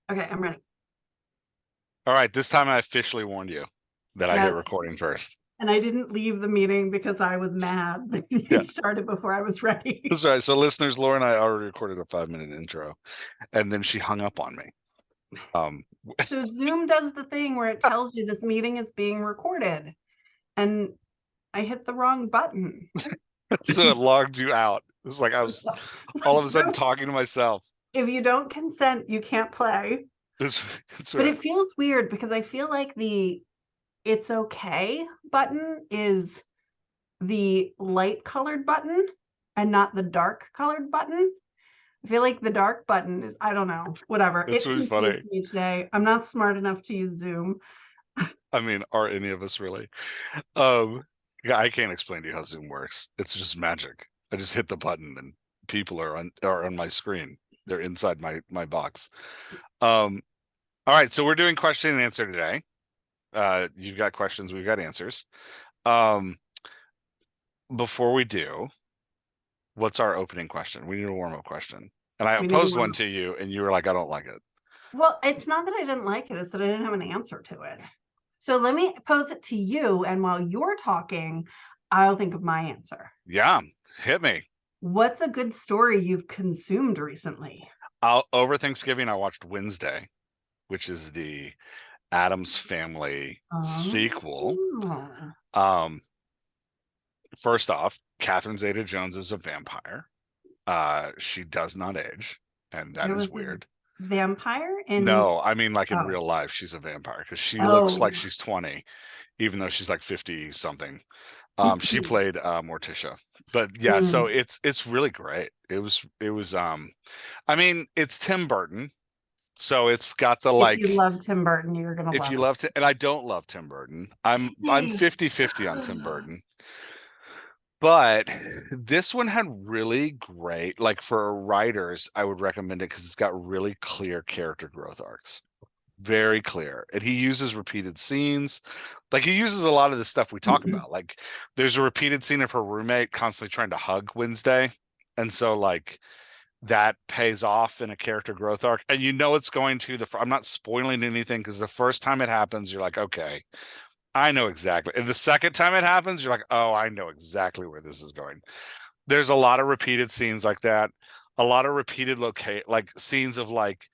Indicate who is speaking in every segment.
Speaker 1: Okay, I'm ready.
Speaker 2: All right, this time I officially warned you that I hit
Speaker 1: Yes.
Speaker 2: recording first.
Speaker 1: And I didn't leave the meeting because I was mad that you
Speaker 2: Yeah,
Speaker 1: started before I was ready.
Speaker 2: that's right. So, listeners, Laura and I already recorded a 5-minute intro, and then she hung up on me. Um,
Speaker 1: So Zoom does the thing where it tells you this meeting is being recorded, and I hit the wrong button.
Speaker 2: so it logged you out. It was like I was
Speaker 1: It's
Speaker 2: all
Speaker 1: like,
Speaker 2: of a sudden
Speaker 1: Zoom,
Speaker 2: talking to myself.
Speaker 1: if you don't consent, you can't play.
Speaker 2: That's
Speaker 1: But
Speaker 2: right.
Speaker 1: it feels weird because I feel like the "it's okay" button is the light colored button and not the dark colored button. I feel like the dark button is, I don't know, whatever.
Speaker 2: That's
Speaker 1: It
Speaker 2: really
Speaker 1: confused
Speaker 2: funny.
Speaker 1: me today. I'm not smart enough to use Zoom.
Speaker 2: I mean, are any of us really? Um, yeah, I can't explain to you how Zoom works. It's just magic. I just hit the button and people are on my screen. They're inside my box. Um, all right, so we're doing question and answer today. You've got questions, we've got answers. Um, before we do, what's our opening question? We need a warm-up question. And I
Speaker 1: We need to
Speaker 2: posed one
Speaker 1: warm
Speaker 2: to
Speaker 1: up.
Speaker 2: you, and you were like, I don't like it.
Speaker 1: Well, it's not that I didn't like it, it's that I didn't have an answer to it. So let me pose it to you, and while you're talking, I'll think of my answer.
Speaker 2: Yeah, hit me.
Speaker 1: What's a good story you've consumed recently?
Speaker 2: Over Thanksgiving, I watched Wednesday, which is the Addams Family sequel.
Speaker 1: Oh,
Speaker 2: Um, First off, Catherine Zeta-Jones is a vampire. She does not age, and that
Speaker 1: there
Speaker 2: is
Speaker 1: was a
Speaker 2: weird.
Speaker 1: vampire in.
Speaker 2: No, I mean like in
Speaker 1: Oh,
Speaker 2: real life, she's a vampire because she looks like
Speaker 1: oh,
Speaker 2: she's 20, even though she's like 50 something. She played Morticia. But yeah, so
Speaker 1: Mm.
Speaker 2: it's really great. It was I mean, it's Tim Burton, so it's got the
Speaker 1: If you
Speaker 2: like
Speaker 1: love Tim Burton, you're gonna
Speaker 2: if
Speaker 1: love
Speaker 2: you
Speaker 1: it.
Speaker 2: love to, and I don't love Tim Burton. I'm
Speaker 1: Hey.
Speaker 2: 50-50 on Tim Burton. But this one had really great, like for writers, I would recommend it because it's got really clear character growth arcs. Very clear. And he uses repeated scenes. Like he uses a lot of the stuff we talk about. Like there's a repeated scene of her roommate constantly trying to hug Wednesday. And so like that pays off in a character growth arc. And you know it's going to I'm not spoiling anything because the first time it happens, you're like, okay, I know exactly. And the second time it happens, you're like, oh, I know exactly where this is going. There's a lot of repeated scenes like that. A lot of repeated like scenes of like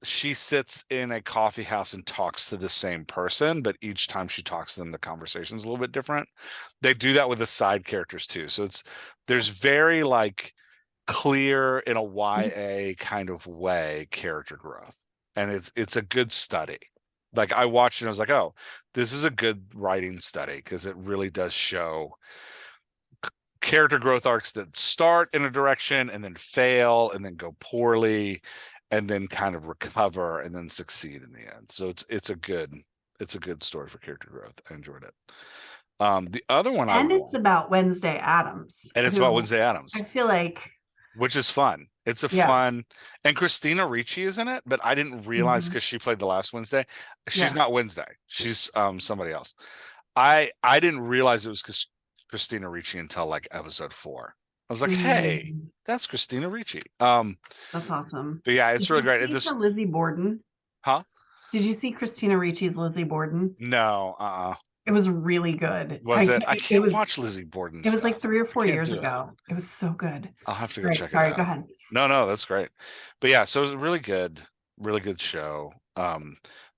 Speaker 2: she sits in a coffee house and talks to the same person, but each time she talks to them, the conversation's a little bit different. They do that with the side characters too. So there's very like clear in a YA kind of way character growth. And it's a good study. Like I watched it and I was like, oh, this is a good writing study because it really does show character growth arcs that start in a direction and then fail and then go poorly and then kind of recover and then succeed in the end. So it's a good story for character growth. I enjoyed it. The other one I
Speaker 1: And it's
Speaker 2: want,
Speaker 1: about Wednesday Addams,
Speaker 2: and it's about
Speaker 1: who
Speaker 2: Wednesday
Speaker 1: I
Speaker 2: Addams,
Speaker 1: feel like,
Speaker 2: which is fun. It's a
Speaker 1: yeah,
Speaker 2: fun, and Christina Ricci is in it, but I didn't realize
Speaker 1: mhm,
Speaker 2: because she played the last Wednesday. She's
Speaker 1: yeah.
Speaker 2: not Wednesday. She's somebody else. I didn't realize it was Christina Ricci until like episode 4. I was like, hey,
Speaker 1: Mm,
Speaker 2: that's Christina Ricci.
Speaker 1: that's awesome.
Speaker 2: But yeah,
Speaker 1: Did
Speaker 2: it's really
Speaker 1: you
Speaker 2: great.
Speaker 1: see her Lizzie Borden?
Speaker 2: Huh?
Speaker 1: Did you see Christina Ricci's Lizzie Borden?
Speaker 2: No,
Speaker 1: It was really good.
Speaker 2: was it? I
Speaker 1: It
Speaker 2: can't
Speaker 1: was
Speaker 2: watch Lizzie Borden
Speaker 1: it was like
Speaker 2: stuff.
Speaker 1: 3 or
Speaker 2: I
Speaker 1: 4
Speaker 2: can't
Speaker 1: years
Speaker 2: do it.
Speaker 1: ago. It was so good.
Speaker 2: I'll have to go
Speaker 1: Right,
Speaker 2: check it
Speaker 1: sorry, go
Speaker 2: out.
Speaker 1: ahead.
Speaker 2: No, that's great. But yeah, so it was really good show.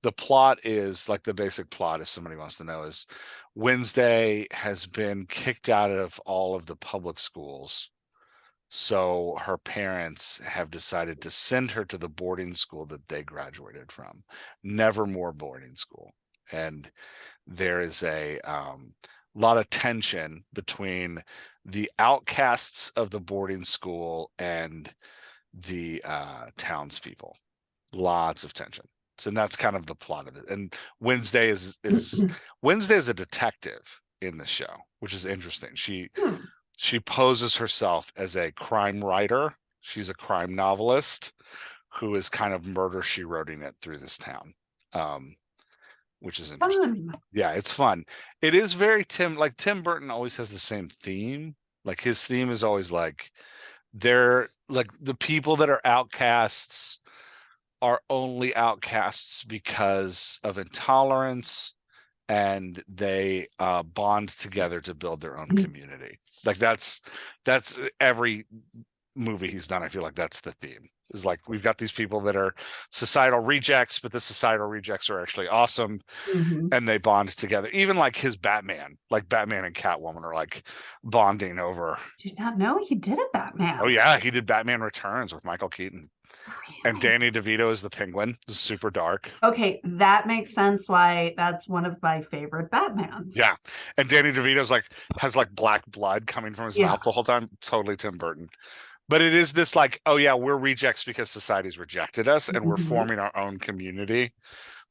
Speaker 2: The plot is like the basic plot, if somebody wants to know, is Wednesday has been kicked out of all of the public schools. So her parents have decided to send her to the boarding school that they graduated from, Nevermore Boarding School. And there is a lot of tension between the outcasts of the boarding school and the townspeople. Lots of tension. So and that's kind of the plot of it. And Wednesday is a detective in the show, which is interesting.
Speaker 1: Hmm,
Speaker 2: She poses herself as a crime writer. She's a crime novelist who is kind of murder she wroting it through this town. Um, which is interesting.
Speaker 1: fun.
Speaker 2: Yeah, it's fun. It is very like Tim Burton always has the same theme. Like his theme is always like they're like the people that are outcasts are only outcasts because of intolerance, and they bond together to build their own community. Like that's every movie he's done. I feel like that's the theme, is like we've got these people that are societal rejects, but the societal rejects are actually awesome, and they bond together. Even like his Batman, like Batman and Catwoman are like bonding over.
Speaker 1: Did not know he did a Batman.
Speaker 2: Oh yeah, he did Batman Returns with Michael Keaton. And Danny DeVito is the Penguin. It's super dark.
Speaker 1: Okay, that makes sense why that's one of my favorite Batmans.
Speaker 2: Yeah. And Danny DeVito's like has like black blood coming from his mouth the whole time. Totally Tim Burton. But it is this like, oh yeah, we're rejects because society's rejected us, and we're forming our own community.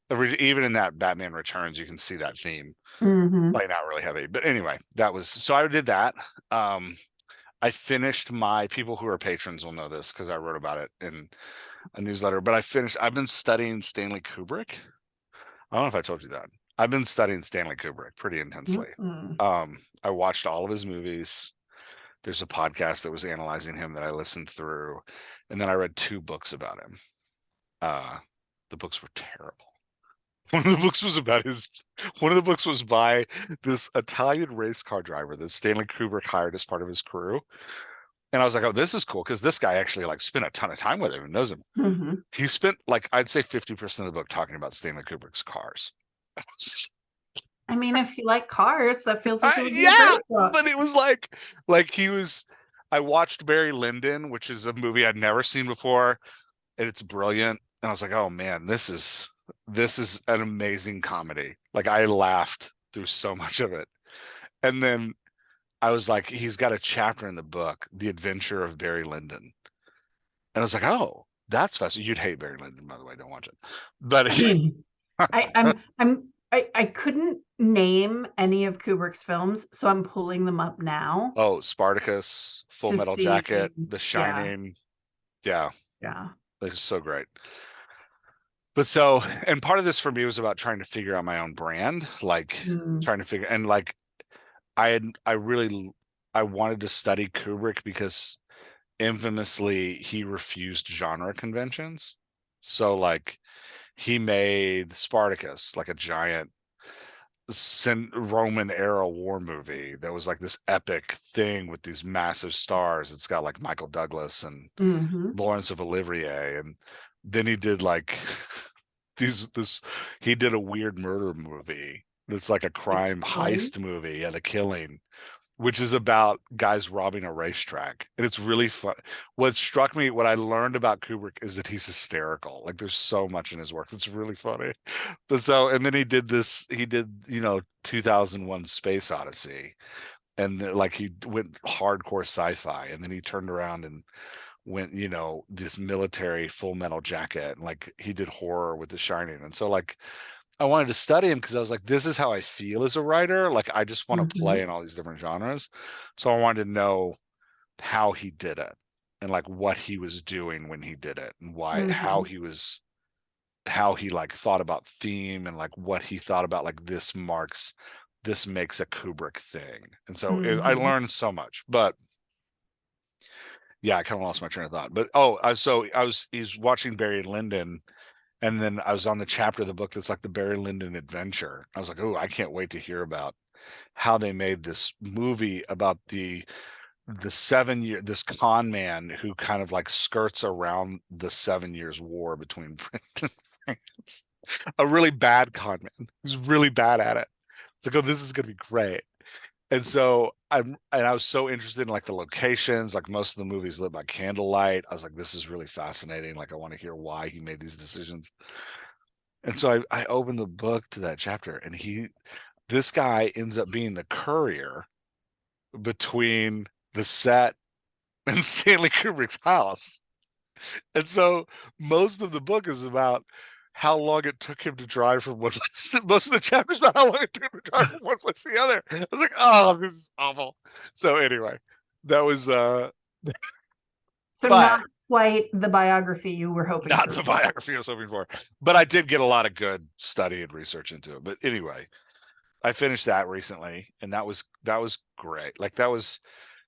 Speaker 2: Even in that Batman Returns, you can see that theme. Like not really heavy. But anyway, that was, so I did that. I finished my, people who are patrons will know this because I wrote about it in a newsletter, but I've been studying Stanley Kubrick. I don't know if I told you that. I've been studying Stanley Kubrick pretty intensely. I watched all of his movies. There's a podcast that was analyzing him that I listened through, and then I read 2 books about him. The books were terrible. One of the books was by this Italian race car driver that Stanley Kubrick hired as part of his crew. And I was like, oh, this is cool, because this guy actually like spent a ton of time with him and knows him. He spent like, I'd say 50% of the book talking about Stanley Kubrick's cars.
Speaker 1: I mean, if you like cars, that feels like it would be
Speaker 2: yeah,
Speaker 1: a great book.
Speaker 2: but it was like he was, I watched Barry Lyndon, which is a movie I'd never seen before, and it's brilliant. And I was like, oh man, this is an amazing comedy. Like I laughed through so much of it. And then I was like, he's got a chapter in the book, The Adventure of Barry Lyndon. And I was like, oh, that's fascinating. You'd hate Barry Lyndon, by the way, don't watch it. But
Speaker 1: I couldn't name any of Kubrick's films, so I'm pulling them up now.
Speaker 2: Oh, Spartacus, Full Metal Jacket, The Shining. Yeah. It's so great. But so, and part of this for me was about trying to figure out my own brand, like trying to figure, and like I wanted to study Kubrick because infamously he refused genre conventions. So like he made Spartacus, like a giant Roman era war movie that was like this epic thing with these massive stars. It's got like Michael Douglas and Lawrence of Olivier, and then he did like he did a weird murder movie that's like a crime heist movie and a killing, which is about guys robbing a racetrack, and it's really fun. What struck me, what I learned about Kubrick, is that he's hysterical. Like there's so much in his work that's really funny. But so, and then he did 2001 Space Odyssey, and like he went hardcore sci-fi, and then he turned around and went, this military Full Metal Jacket, and like he did horror with The Shining. And so like I wanted to study him because I was like, this is how I feel as a writer. Like I just want to play in all these different genres. So I wanted to know how he did it, and like what he was doing when he did it, and why, how he like thought about theme, and like what he thought about like this makes a Kubrick thing. And so I learned so much. But yeah, I kind of lost my train of thought. But he's watching Barry Lyndon, and then I was on the chapter of the book that's like the Barry Lyndon adventure. I was like, oh, I can't wait to hear about how they made this movie about the 7 year, this con man who kind of like skirts around the 7 years war between Britain and France. A really bad con man who's really bad at it. It's like, oh, this is gonna be great. And so I was so interested in like the locations, like most of the movies lit by candlelight. I was like, this is really fascinating. Like I want to hear why he made these decisions. And so I opened the book to that chapter, and this guy ends up being the courier between the set and Stanley Kubrick's house. And so most of the book is about how long it took him to drive from one place. Most of the chapters about how long it took him to drive from one place to the other. I was like, oh, this is awful. So anyway, that was
Speaker 1: so not quite the biography you were hoping for.
Speaker 2: Not the biography I was hoping for. But I did get a lot of good study and research into it. But anyway, I finished that recently, and that was great. Like that's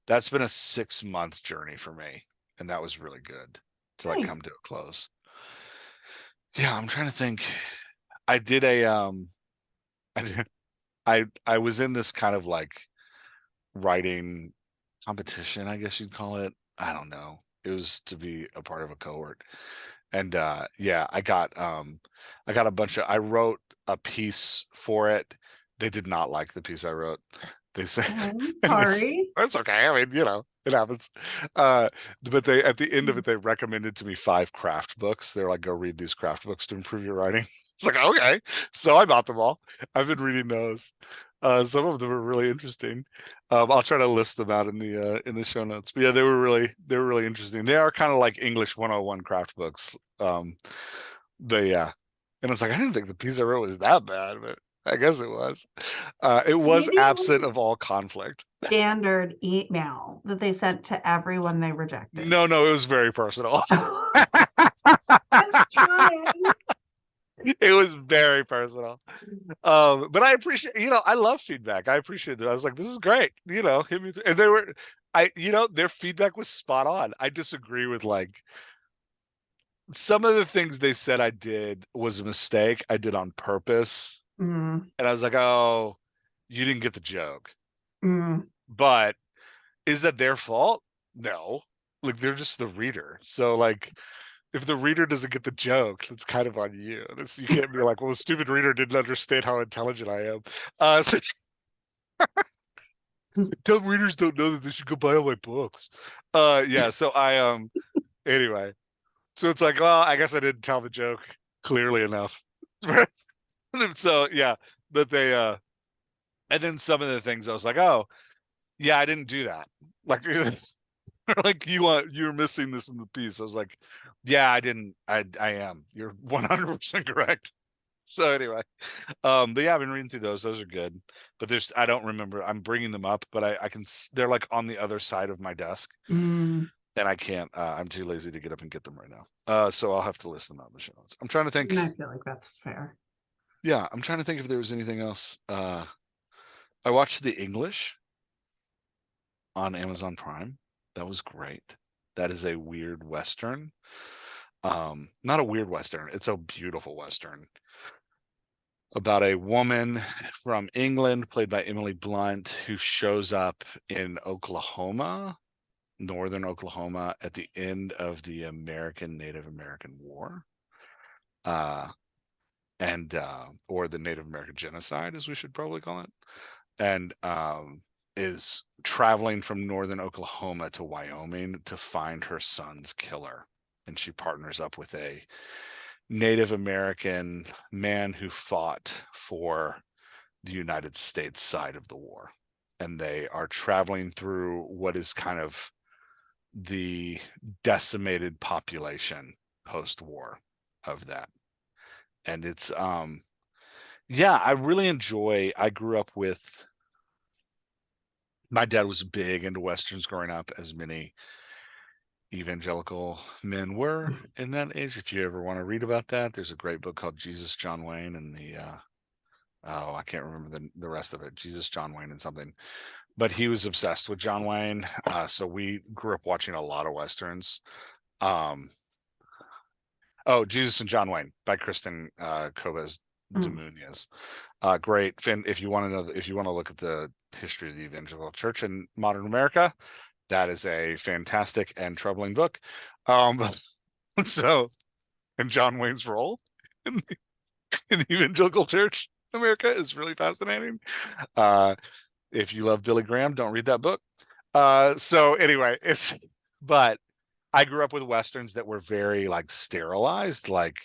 Speaker 2: been a 6-month journey for me, and that was really good to like come to a close. Yeah, I'm trying to think. I did a I did, I was in this kind of like writing competition, I guess you'd call it. I don't know. It was to be a part of a cohort. And yeah, I got a bunch of I wrote a piece for it. They did not like the piece I wrote. They said
Speaker 1: Oh, I'm
Speaker 2: and
Speaker 1: sorry.
Speaker 2: that's okay. I mean, it happens. But they at the end of it they recommended to me 5 craft books. They're like, go read these craft books to improve your writing. It's like, okay. So I bought them all. I've been reading those. Some of them are really interesting. I'll try to list them out in the show notes. But yeah, they were really interesting. They are kind of like English 101 craft books. But yeah. And it's like I didn't think the piece I wrote was that bad, but I guess it was. It was
Speaker 1: Maybe it was
Speaker 2: absent
Speaker 1: a
Speaker 2: of all conflict.
Speaker 1: standard email that they sent to everyone they rejected.
Speaker 2: No, no, it was very personal.
Speaker 1: Just trying.
Speaker 2: It was very personal. But I appreciate, I love feedback. I appreciate it. I was like, this is great. Hit me and they were their feedback was spot on. I disagree with like some of the things they said I did was a mistake. I did on purpose.
Speaker 1: Mm,
Speaker 2: And I was like, oh, you didn't get the joke.
Speaker 1: mm.
Speaker 2: But is that their fault? No. Like they're just the reader. So like if the reader doesn't get the joke, it's kind of on you. You can't be like, well, the stupid reader didn't understand how intelligent I am. So dumb readers don't know that they should go buy all my books. Yeah. So anyway. So it's like, well, I guess I didn't tell the joke clearly enough. So yeah, but and then some of the things I was like, oh, yeah, I didn't do that. Like, like you're missing this in the piece. I was like, yeah, I didn't. I am. You're 100% correct. So anyway, but yeah, I've been reading through those. Those are good. But I don't remember. I'm bringing them up, but I can. They're like on the other side of my desk,
Speaker 1: Mm.
Speaker 2: and I can't. I'm too lazy to get up and get them right now. So I'll have to list them out in the show notes. I'm trying to think.
Speaker 1: And I feel like that's fair.
Speaker 2: Yeah, I'm trying to think if there was anything else. I watched The English on Amazon Prime. That was great. That is a weird Western. Not a weird Western. It's a beautiful Western about a woman from England, played by Emily Blunt, who shows up in Oklahoma, northern Oklahoma, at the end of the Native American War, and or the Native American Genocide, as we should probably call it, and is traveling from northern Oklahoma to Wyoming to find her son's killer. And she partners up with a Native American man who fought for the United States side of the war. And they are traveling through what is kind of the decimated population post-war of that. And it's yeah, I really enjoy. I grew up with my dad was big into Westerns growing up, as many evangelical men were in that age. If you ever want to read about that, there's a great book called Jesus, John Wayne, and I can't remember the rest of it. Jesus, John Wayne, and something. But he was obsessed with John Wayne. So we grew up watching a lot of Westerns. Um, Jesus and John Wayne by Kristen Cobes de
Speaker 1: Mm.
Speaker 2: Munoz. Great. Finn, if you want to know, if you want to look at the history of the evangelical church in modern America, that is a fantastic and troubling book. So, and John Wayne's role in the evangelical church in America is really fascinating. If you love Billy Graham, don't read that book. So anyway, but I grew up with Westerns that were very like sterilized, like,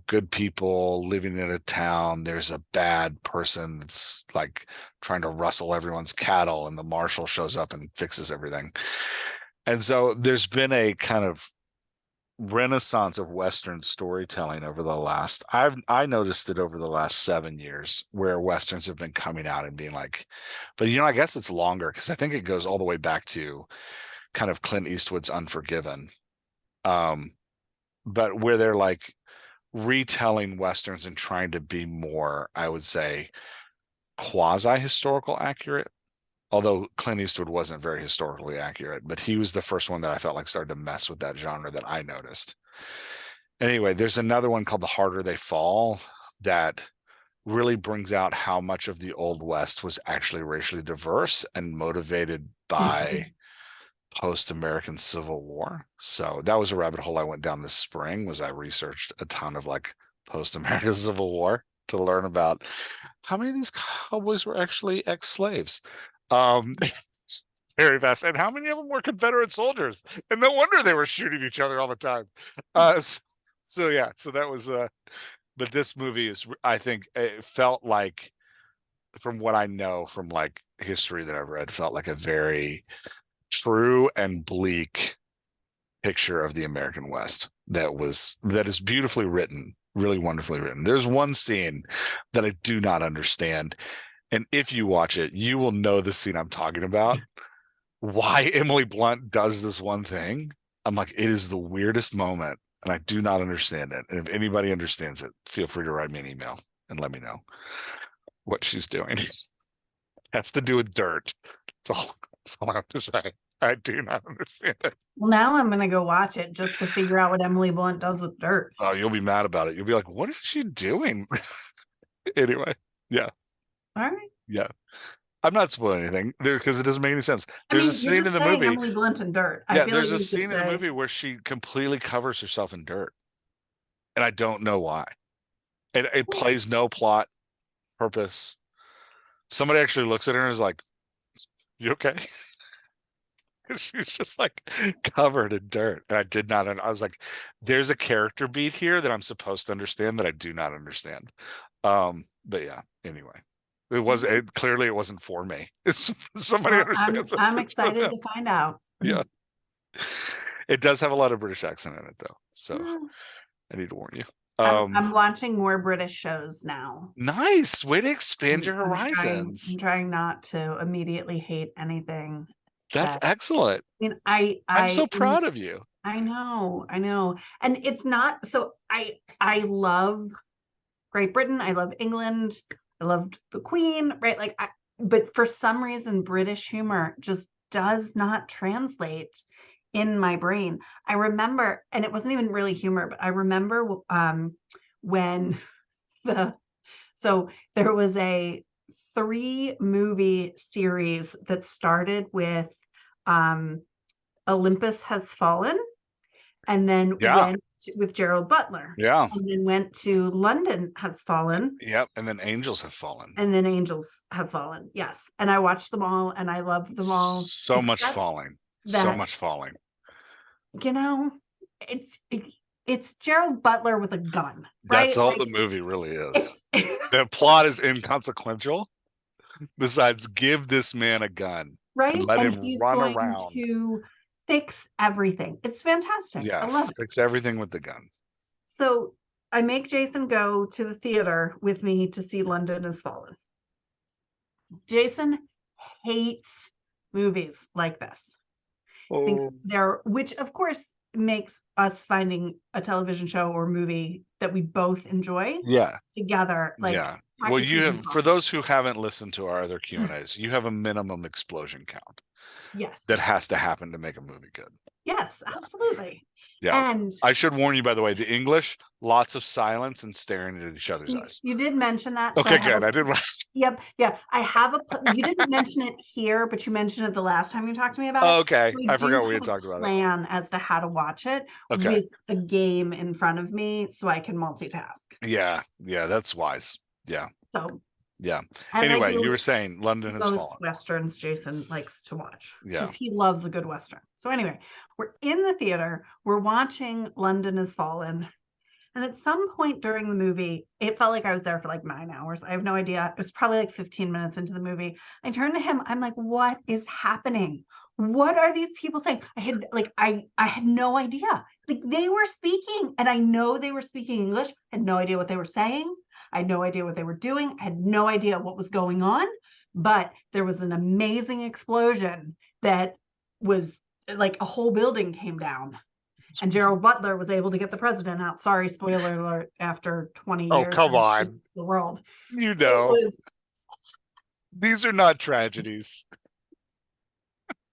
Speaker 2: good people living in a town. There's a bad person that's like trying to rustle everyone's cattle, and the marshal shows up and fixes everything. And so there's been a kind of renaissance of Western storytelling over the last, I noticed it over the last 7 years, where Westerns have been coming out and being like, but I guess it's longer, because I think it goes all the way back to kind of Clint Eastwood's Unforgiven. But where they're like retelling Westerns and trying to be more, I would say, quasi-historical accurate. Although Clint Eastwood wasn't very historically accurate, but he was the first one that I felt like started to mess with that genre that I noticed. Anyway, there's another one called The Harder They Fall that really brings out how much of the Old West was actually racially diverse and motivated by post-American Civil War. So that was a rabbit hole I went down this spring. Was I researched a ton of like post-American Civil War to learn about how many of these cowboys were actually ex-slaves. Um, very fast, and how many of them were Confederate soldiers? And no wonder they were shooting each other all the time. Yeah, so that was. But this movie is, I think, it felt like, from what I know from like history that I've read, felt like a very true and bleak picture of the American West that is beautifully written, really wonderfully written. There's one scene that I do not understand, and if you watch it, you will know the scene I'm talking about. Why Emily Blunt does this one thing, I'm like, it is the weirdest moment, and I do not understand it. And if anybody understands it, feel free to write me an email and let me know what she's doing. It has to do with dirt. That's all I have to say. I do not understand it.
Speaker 1: Well, now I'm gonna go watch it just to figure out what Emily Blunt does with dirt.
Speaker 2: Oh, you'll be mad about it. You'll be like, what is she doing? Anyway, yeah.
Speaker 1: All right.
Speaker 2: Yeah. I'm not spoiling anything there because it doesn't make any sense.
Speaker 1: I
Speaker 2: There's
Speaker 1: mean,
Speaker 2: a
Speaker 1: you're
Speaker 2: scene
Speaker 1: just
Speaker 2: in the
Speaker 1: saying
Speaker 2: movie.
Speaker 1: Emily Blunt and dirt. I
Speaker 2: Yeah,
Speaker 1: feel
Speaker 2: there's
Speaker 1: like
Speaker 2: a
Speaker 1: you could
Speaker 2: scene in the
Speaker 1: say,
Speaker 2: movie where she completely covers herself in dirt. And I don't know why. It plays no plot purpose. Somebody actually looks at her and is like, you okay? She's just like covered in dirt. And I did not, I was like, there's a character beat here that I'm supposed to understand that I do not understand. But yeah, anyway. Clearly it wasn't for me. It's somebody
Speaker 1: well,
Speaker 2: understands it.
Speaker 1: I'm
Speaker 2: It's for
Speaker 1: excited
Speaker 2: them.
Speaker 1: to find out.
Speaker 2: Yeah. It does have a lot of British accent in it though. So
Speaker 1: Yeah.
Speaker 2: I need to warn you.
Speaker 1: I'm watching more British shows now.
Speaker 2: Nice way to expand your
Speaker 1: I'm
Speaker 2: horizons.
Speaker 1: trying not to immediately hate anything
Speaker 2: That's
Speaker 1: that
Speaker 2: excellent.
Speaker 1: I mean
Speaker 2: I'm so proud of you.
Speaker 1: I know. And it's not so I love Great Britain, I love England, I loved the Queen, right? But for some reason British humor just does not translate in my brain. I remember, and it wasn't even really humor, but I remember when the so there was a 3-movie series that started with um Olympus Has Fallen, and then
Speaker 2: Yeah.
Speaker 1: with Gerald Butler,
Speaker 2: Yeah.
Speaker 1: and then went to London Has Fallen,
Speaker 2: Yep. And then Angels Have Fallen.
Speaker 1: and then Angels Have Fallen. Yes, and I watched them all, and I loved them all,
Speaker 2: So much
Speaker 1: except
Speaker 2: falling. So
Speaker 1: that
Speaker 2: much falling.
Speaker 1: you know it's it's Gerald Butler with a gun, right?
Speaker 2: That's all the movie really is.
Speaker 1: It's
Speaker 2: The plot is inconsequential. Besides, give this man a gun and
Speaker 1: right,
Speaker 2: let
Speaker 1: and
Speaker 2: him
Speaker 1: he's
Speaker 2: run
Speaker 1: going
Speaker 2: around.
Speaker 1: to fix everything. It's fantastic. I
Speaker 2: Yeah.
Speaker 1: love it.
Speaker 2: Fix everything with the gun.
Speaker 1: So I make Jason go to the theater with me to see London Has Fallen. Jason hates movies like this. Thinks
Speaker 2: Oh.
Speaker 1: they're, which of course makes us finding a television show or movie that we both enjoy
Speaker 2: Yeah.
Speaker 1: together like
Speaker 2: Yeah. Well,
Speaker 1: practically
Speaker 2: you have, for
Speaker 1: impossible.
Speaker 2: those who haven't listened to our other Q&As, you have a minimum explosion count
Speaker 1: Yes.
Speaker 2: that has to happen to make a movie good.
Speaker 1: Yes, absolutely.
Speaker 2: Yeah.
Speaker 1: And
Speaker 2: I should warn you, by the way, the English, lots of silence and staring at each other's eyes.
Speaker 1: you did mention that. So
Speaker 2: Okay, good. I did.
Speaker 1: Yep. Yeah. I have you didn't mention it here, but you mentioned it the last time you talked to me about
Speaker 2: Oh,
Speaker 1: it.
Speaker 2: okay.
Speaker 1: So
Speaker 2: I forgot we
Speaker 1: have
Speaker 2: had talked about it.
Speaker 1: Plan as to how to watch it
Speaker 2: Okay.
Speaker 1: with a game in front of me so I can multitask.
Speaker 2: Yeah. Yeah. That's wise. Yeah.
Speaker 1: So
Speaker 2: Yeah.
Speaker 1: as
Speaker 2: Anyway, you were saying London Has
Speaker 1: most
Speaker 2: Fallen.
Speaker 1: Westerns Jason likes to watch.
Speaker 2: Yeah.
Speaker 1: Because he loves a good Western. So anyway, we're in the theater, we're watching London Has Fallen. And at some point during the movie, it felt like I was there for like 9 hours. I have no idea. It was probably like 15 minutes into the movie. I turned to him. I'm like, what is happening? What are these people saying? I had no idea. Like they were speaking, and I know they were speaking English. I had no idea what they were saying. I had no idea what they were doing. I had no idea what was going on. But there was an amazing explosion that was like a whole building came down. And Gerald Butler was able to get the president out. Sorry, spoiler alert, after 20 years.
Speaker 2: Oh, come on.
Speaker 1: The world.
Speaker 2: You know, these are not tragedies.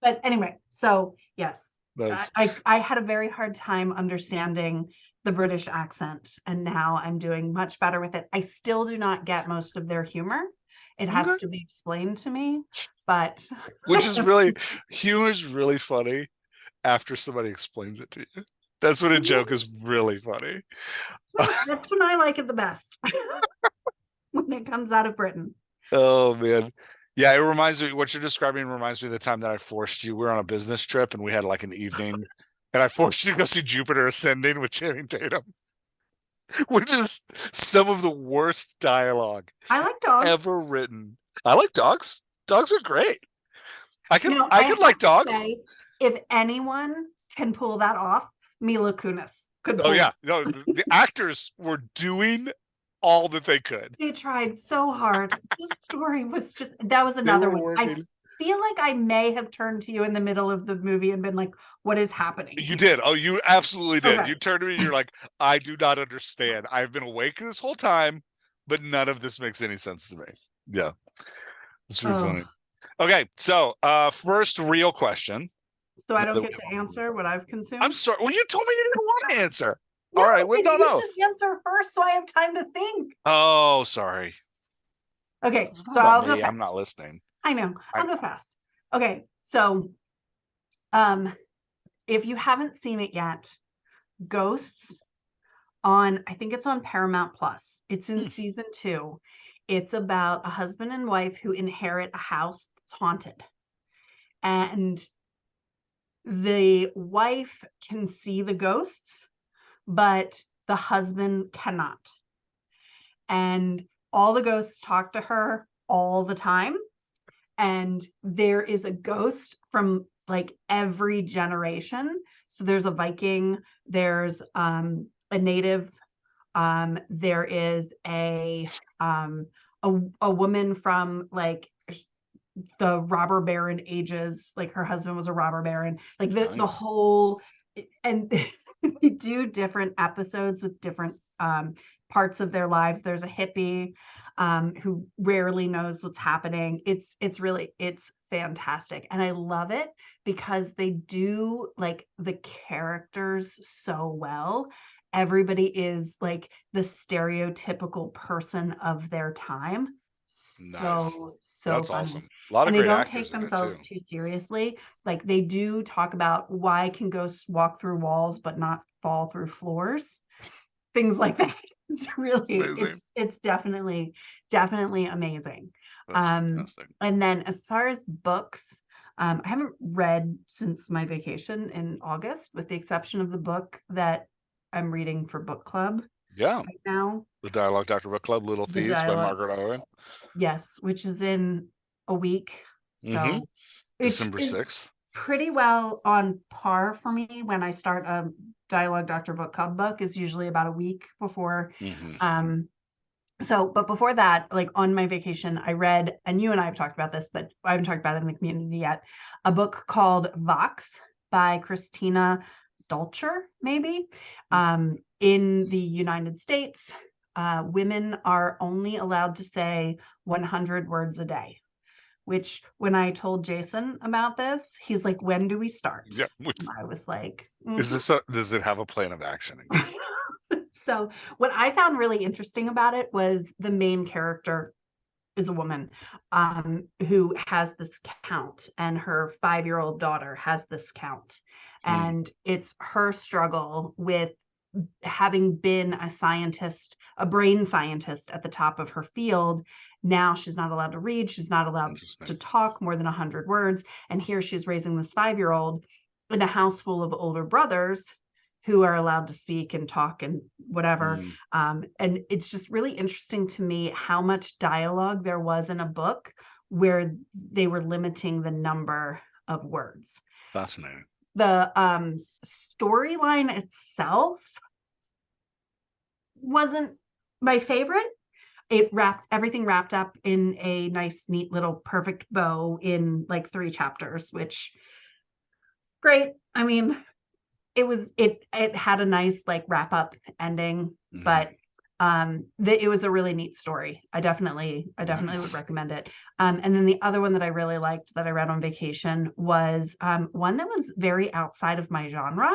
Speaker 1: But anyway, so yes,
Speaker 2: Nice.
Speaker 1: I had a very hard time understanding the British accent, and now I'm doing much better with it. I still do not get most of their humor. It has
Speaker 2: Okay.
Speaker 1: to be explained to me, but
Speaker 2: Which is really, humor's really funny after somebody explains it to you. That's when a joke is really funny.
Speaker 1: that's when I like it the best. When it comes out of Britain.
Speaker 2: Oh man. Yeah, it reminds me, what you're describing reminds me of the time that I forced you. We were on a business trip and we had like an evening, and I forced you to go see Jupiter Ascending with Channing Tatum, which is some of the worst dialogue
Speaker 1: I like dogs.
Speaker 2: ever written. I like dogs. Dogs are great. I could
Speaker 1: Now,
Speaker 2: I
Speaker 1: I
Speaker 2: could
Speaker 1: have
Speaker 2: like
Speaker 1: to
Speaker 2: dogs.
Speaker 1: say, if anyone can pull that off, Mila Kunis could
Speaker 2: Oh
Speaker 1: pull
Speaker 2: yeah.
Speaker 1: it.
Speaker 2: No, the actors were doing all that they could.
Speaker 1: They tried so hard. The story was just, that was
Speaker 2: They
Speaker 1: another
Speaker 2: were
Speaker 1: one. I
Speaker 2: working.
Speaker 1: feel like I may have turned to you in the middle of the movie and been like, what is happening
Speaker 2: You
Speaker 1: here?
Speaker 2: did. Oh, you absolutely did.
Speaker 1: Okay.
Speaker 2: You turned to me and you're like, I do not understand. I've been awake this whole time, but none of this makes any sense to me. Yeah. It's really
Speaker 1: Oh,
Speaker 2: funny. Okay, so first real question.
Speaker 1: so I
Speaker 2: Now
Speaker 1: don't
Speaker 2: that we
Speaker 1: get to
Speaker 2: have
Speaker 1: answer what I've
Speaker 2: I'm
Speaker 1: consumed?
Speaker 2: sorry. Well, you told me you didn't want to answer.
Speaker 1: No,
Speaker 2: All right. Wait, no,
Speaker 1: you
Speaker 2: no.
Speaker 1: should answer first so I have time to think.
Speaker 2: Oh, sorry.
Speaker 1: Okay,
Speaker 2: It's not
Speaker 1: so
Speaker 2: about
Speaker 1: I'll go
Speaker 2: me. I'm
Speaker 1: fast.
Speaker 2: not listening.
Speaker 1: I know.
Speaker 2: I
Speaker 1: I'll go fast. Okay, so um if you haven't seen it yet, Ghosts on, I think it's on Paramount Plus. It's in
Speaker 2: hmm,
Speaker 1: season 2. It's about a husband and wife who inherit a house that's haunted. And the wife can see the ghosts, but the husband cannot. And all the ghosts talk to her all the time. And there is a ghost from like every generation. So there's a Viking, there's a native, there is a woman from like the robber baron ages, like her husband was a robber baron, like the
Speaker 2: nice.
Speaker 1: whole, and they do different episodes with different parts of their lives. There's a hippie who rarely knows what's happening. It's fantastic, and I love it because they do like the characters so well. Everybody is like the stereotypical person of their time.
Speaker 2: Nice.
Speaker 1: So
Speaker 2: That's
Speaker 1: funny,
Speaker 2: awesome. A lot of
Speaker 1: and they
Speaker 2: great
Speaker 1: don't take
Speaker 2: actors in it
Speaker 1: themselves
Speaker 2: too.
Speaker 1: too seriously. Like they do talk about why can ghosts walk through walls but not fall through floors, things like that. It's
Speaker 2: It's
Speaker 1: really,
Speaker 2: amazing.
Speaker 1: it's definitely amazing.
Speaker 2: That's fantastic.
Speaker 1: And then as far as books, I haven't read since my vacation in August, with the exception of the book that I'm reading for book club
Speaker 2: Yeah.
Speaker 1: right now,
Speaker 2: The Dialogue Doctor Book Club, Little
Speaker 1: the
Speaker 2: Thieves by
Speaker 1: dialogue.
Speaker 2: Margaret Owen.
Speaker 1: Yes, which is in a week.
Speaker 2: Mm-hmm.
Speaker 1: So, which
Speaker 2: December
Speaker 1: is
Speaker 2: 6th.
Speaker 1: pretty well on par for me. When I start a Dialogue Doctor Book Club book, is usually about a week before.
Speaker 2: Mm-hmm.
Speaker 1: But before that, like on my vacation, I read, and you and I have talked about this, but I haven't talked about it in the community yet, a book called Vox by Christina Dolcher, maybe. In the United States, women are only allowed to say 100 words a day, which when I told Jason about this, he's like, when do we start?
Speaker 2: Yeah.
Speaker 1: I was like,
Speaker 2: Does it have a plan of action?
Speaker 1: So what I found really interesting about it was the main character is a woman who has this count, and her 5-year-old daughter has this count.
Speaker 2: Hmm.
Speaker 1: And it's her struggle with having been a scientist, a brain scientist at the top of her field. Now she's not allowed to read. She's not allowed to
Speaker 2: Interesting.
Speaker 1: talk more than 100 words. And here she's raising this 5-year-old in a house full of older brothers who are allowed to speak and talk and whatever.
Speaker 2: Hmm.
Speaker 1: And it's just really interesting to me how much dialogue there was in a book where they were limiting the number of words.
Speaker 2: Fascinating.
Speaker 1: The storyline itself wasn't my favorite. Everything wrapped up in a nice, neat little perfect bow in like 3 chapters, which great. I mean, it had a nice like wrap up ending,
Speaker 2: Hmm.
Speaker 1: but it was a really neat story. I definitely would
Speaker 2: Nice.
Speaker 1: recommend it. And then the other one that I really liked that I read on vacation was one that was very outside of my genre,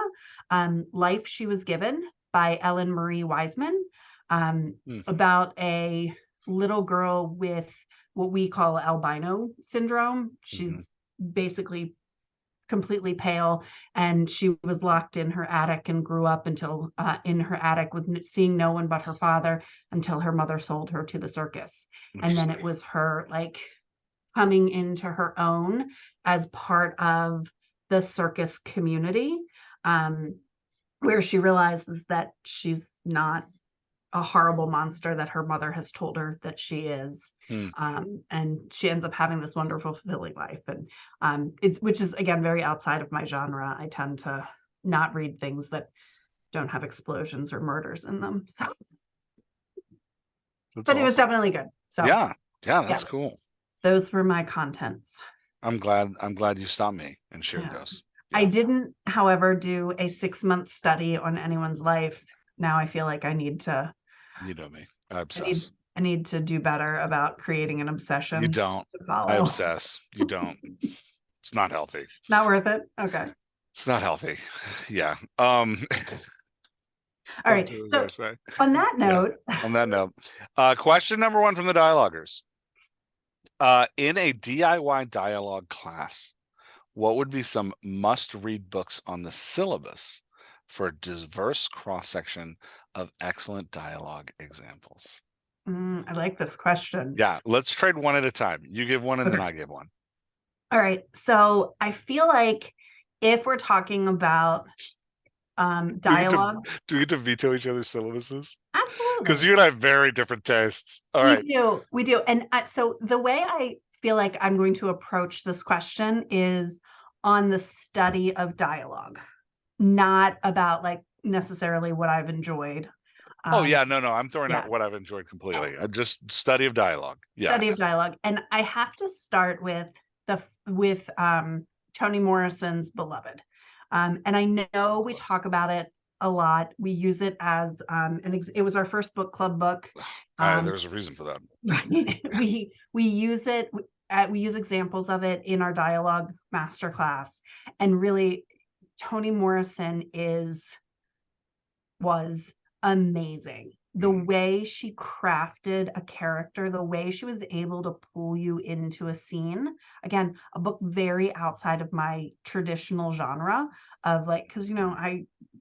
Speaker 1: Life She Was Given by Ellen Marie Wiseman, about a little girl with what we call albino syndrome. She's basically completely pale, and she was locked in her attic and grew up until in her attic with seeing no one but her father until her mother sold her to the circus. And then it was her like coming into her own as part of the circus community, where she realizes that she's not a horrible monster that her mother has told her that she is. And she ends up having this wonderful, fulfilling life. And which is, again, very outside of my genre. I tend to not read things that don't have explosions or murders in them. So, but awesome. It was definitely good. So
Speaker 2: yeah, that's cool.
Speaker 1: Those were my contents.
Speaker 2: I'm glad you stopped me and shared those.
Speaker 1: Yeah. I didn't, however, do a 6-month study on anyone's life. Now I feel like I need to.
Speaker 2: You know me. I obsess.
Speaker 1: I need to do better about creating an obsession.
Speaker 2: You don't. I obsess. You don't. It's not healthy.
Speaker 1: Not worth it. Okay.
Speaker 2: It's not healthy. Yeah.
Speaker 1: All right. So on that note.
Speaker 2: On that note, question number 1 from the dialoguers. In a DIY dialogue class, what would be some must-read books on the syllabus for a diverse cross-section of excellent dialogue examples?
Speaker 1: I like this question.
Speaker 2: Yeah, let's trade one at a time. You give one and then I give one.
Speaker 1: All right. So I feel like if we're talking about dialogue.
Speaker 2: Do we get to veto each other's syllabuses?
Speaker 1: Absolutely.
Speaker 2: Because you and I have very different tastes. All right.
Speaker 1: We do. And so the way I feel like I'm going to approach this question is on the study of dialogue, not about like necessarily what I've enjoyed.
Speaker 2: No, I'm throwing out what I've enjoyed completely. Just study of dialogue. Yeah.
Speaker 1: Study of dialogue. And I have to start with Toni Morrison's Beloved. And I know we talk about it a lot. We use it as it was our first book club book.
Speaker 2: There's a reason for that.
Speaker 1: Right. We use it. We use examples of it in our dialogue masterclass. And really, Toni Morrison was amazing. The way she crafted a character, the way she was able to pull you into a scene. Again, a book very outside of my traditional genre of like, because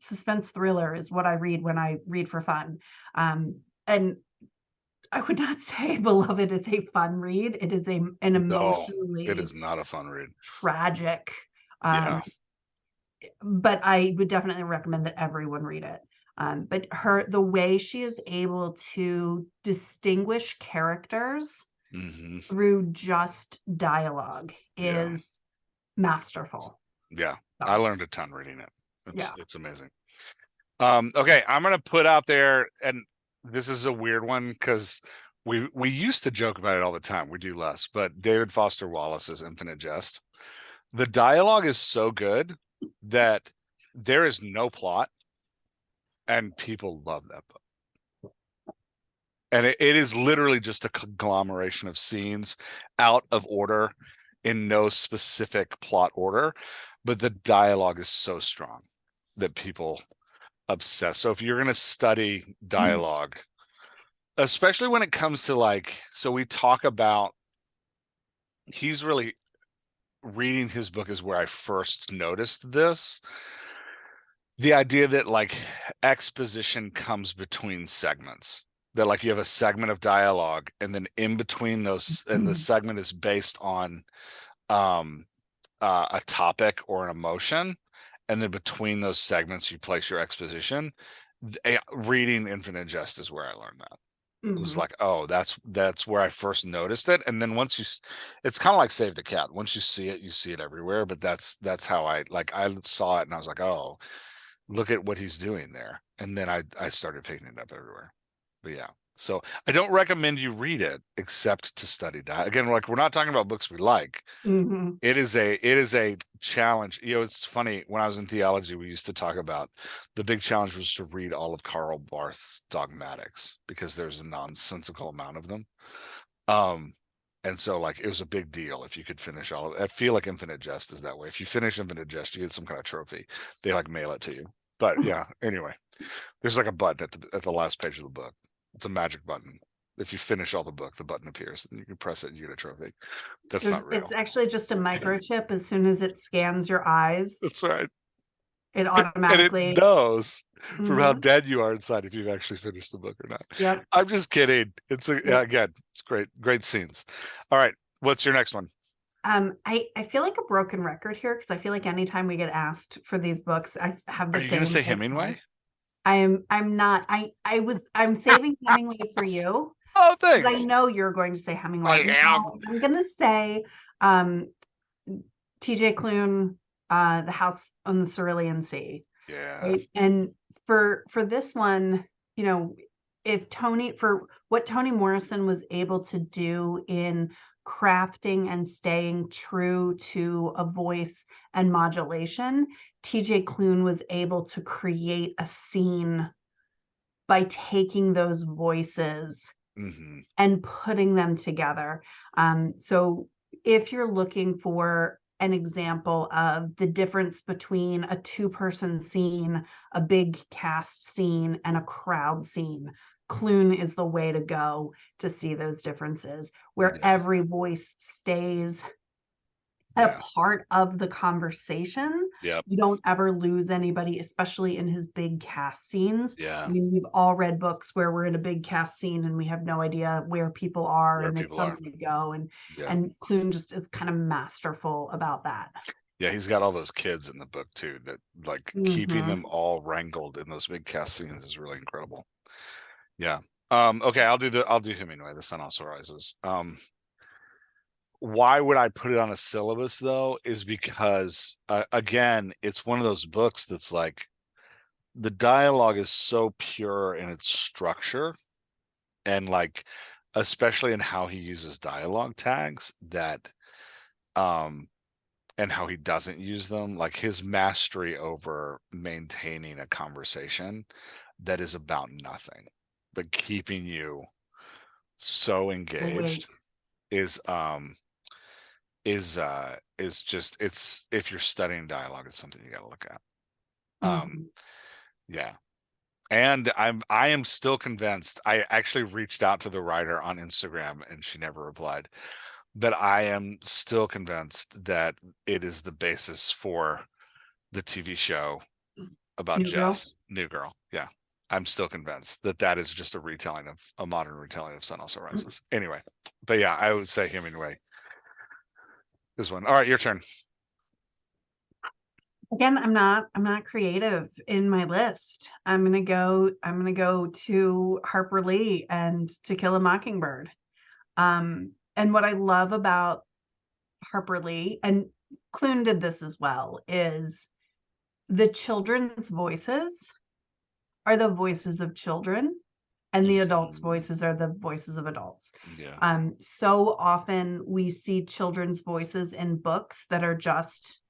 Speaker 1: suspense thriller is what I read when I read for fun. And I would not say Beloved is a fun read. It is an emotionally.
Speaker 2: No, it is not a fun read.
Speaker 1: Tragic. But I would definitely recommend that everyone read it. But the way she is able to distinguish characters through just dialogue is masterful.
Speaker 2: Yeah, I learned a ton reading it. It's amazing. Okay, I'm going to put out there, and this is a weird one because we used to joke about it all the time. We do less, but David Foster Wallace's Infinite Jest. The dialogue is so good that there is no plot. And people love that book. And it is literally just a conglomeration of scenes out of order in no specific plot order. But the dialogue is so strong that people obsess. So if you're going to study dialogue, especially when it comes to so we talk about, he's really reading his book is where I first noticed this. The idea that exposition comes between segments, that you have a segment of dialogue and then in between those, and the segment is based on a topic or an emotion. And then between those segments, you place your exposition. Reading Infinite Jest is where I learned that. It was like, oh, that's where I first noticed it. And then once it's kind of like Save the Cat. Once you see it everywhere. But that's how I saw it and I was like, oh, look at what he's doing there. And then I started picking it up everywhere. But yeah, so I don't recommend you read it except to study dialogue. Again, we're not talking about books we like. It is a challenge. It's funny, when I was in theology, we used to talk about the big challenge was to read all of Karl Barth's dogmatics because there's a nonsensical amount of them. And so it was a big deal if you could finish all of it. I feel like Infinite Jest is that way. If you finish Infinite Jest, you get some kind of trophy. They mail it to you. But yeah, anyway, there's like a button at the last page of the book. It's a magic button. If you finish all the book, the button appears, and you can press it and you get a trophy. That's not real.
Speaker 1: It's actually just a microchip. As soon as it scans your eyes,
Speaker 2: That's right.
Speaker 1: it
Speaker 2: And it
Speaker 1: automatically.
Speaker 2: knows from how
Speaker 1: Mhm.
Speaker 2: dead you are inside if you've actually finished the book or not.
Speaker 1: Yep.
Speaker 2: I'm just kidding.
Speaker 1: Yep.
Speaker 2: Again, it's great scenes. All right, what's your next one?
Speaker 1: I feel like a broken record here because I feel like anytime we get asked for these books, I have
Speaker 2: Are
Speaker 1: the
Speaker 2: you going to
Speaker 1: same
Speaker 2: say
Speaker 1: take-home.
Speaker 2: Hemingway?
Speaker 1: I'm not. I'm saving Hemingway for you
Speaker 2: Oh,
Speaker 1: because I
Speaker 2: thanks.
Speaker 1: know you're going to say
Speaker 2: I
Speaker 1: Hemingway.
Speaker 2: am.
Speaker 1: No, I'm gonna say um TJ Klune, The House on the Cerulean Sea.
Speaker 2: Yeah.
Speaker 1: Right. And for this one, you know, if Toni for what Toni Morrison was able to do in crafting and staying true to a voice and modulation, TJ Klune was able to create a scene by taking those voices
Speaker 2: Hmm.
Speaker 1: and putting them together. So if you're looking for an example of the difference between a two-person scene, a big cast scene, and a crowd scene, Clune is the way to go to see those differences, where
Speaker 2: Yeah.
Speaker 1: every voice stays a
Speaker 2: Yeah.
Speaker 1: part of the conversation.
Speaker 2: Yep.
Speaker 1: You don't ever lose anybody, especially in his big cast scenes. I
Speaker 2: Yeah.
Speaker 1: mean, we've all read books where we're in a big cast scene and we have no idea where people are
Speaker 2: Where
Speaker 1: and they
Speaker 2: people
Speaker 1: come
Speaker 2: are.
Speaker 1: and they go.
Speaker 2: Yeah.
Speaker 1: And Clune just is kind of masterful about that.
Speaker 2: Yeah, he's got all those kids in the book too, that like keeping
Speaker 1: Mm-hmm.
Speaker 2: them all wrangled in those big cast scenes is really incredible. Yeah. Okay, I'll do Hemingway, The Sun Also Rises. Why would I put it on a syllabus though? Is because again, it's one of those books that's like the dialogue is so pure in its structure and like especially in how he uses dialogue tags that um and how he doesn't use them, like his mastery over maintaining a conversation that is about nothing but keeping you so engaged
Speaker 1: Awake.
Speaker 2: is is just, it's, if you're studying dialogue, it's something you got to look at.
Speaker 1: Mm-hmm.
Speaker 2: Yeah. And I am still convinced. I actually reached out to the writer on Instagram and she never replied, but I am still convinced that it is the basis for the TV show about
Speaker 1: New Girl.
Speaker 2: Jess, New Girl. Yeah. I'm still convinced that that is just a retelling of a modern retelling of Sun Also Rises. Anyway, but yeah, I would say Hemingway. This one. All right, your turn.
Speaker 1: Again, I'm not creative in my list. I'm gonna go to Harper Lee and To Kill a Mockingbird. And what I love about Harper Lee, and Clune did this as well, is the children's voices are the voices of children, and the adults'
Speaker 2: Mhm.
Speaker 1: voices are the voices of adults.
Speaker 2: Yeah.
Speaker 1: So often we see children's voices in books that are just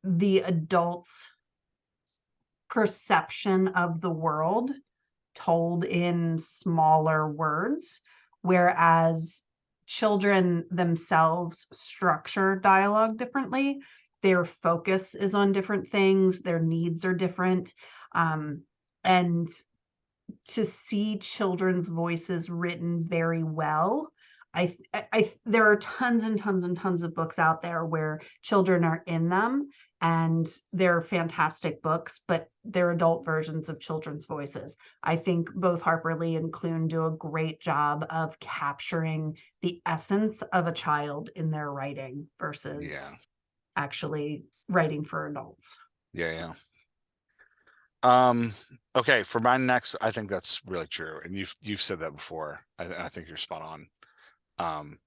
Speaker 1: the adults' perception of the world told in smaller words, whereas children themselves structure dialogue differently. Their focus is on different things, their needs are different. And to see children's voices written very well. There are tons and tons and tons of books out there where children are in them and they're fantastic books, but they're adult versions of children's voices. I think both Harper Lee and Clune do a great job of capturing the essence of a child in their writing versus
Speaker 2: Yeah.
Speaker 1: actually writing for adults.
Speaker 2: Yeah. Yeah. Um, okay, for my next, I think that's really true. And you've said that before. I think you're spot on. Um,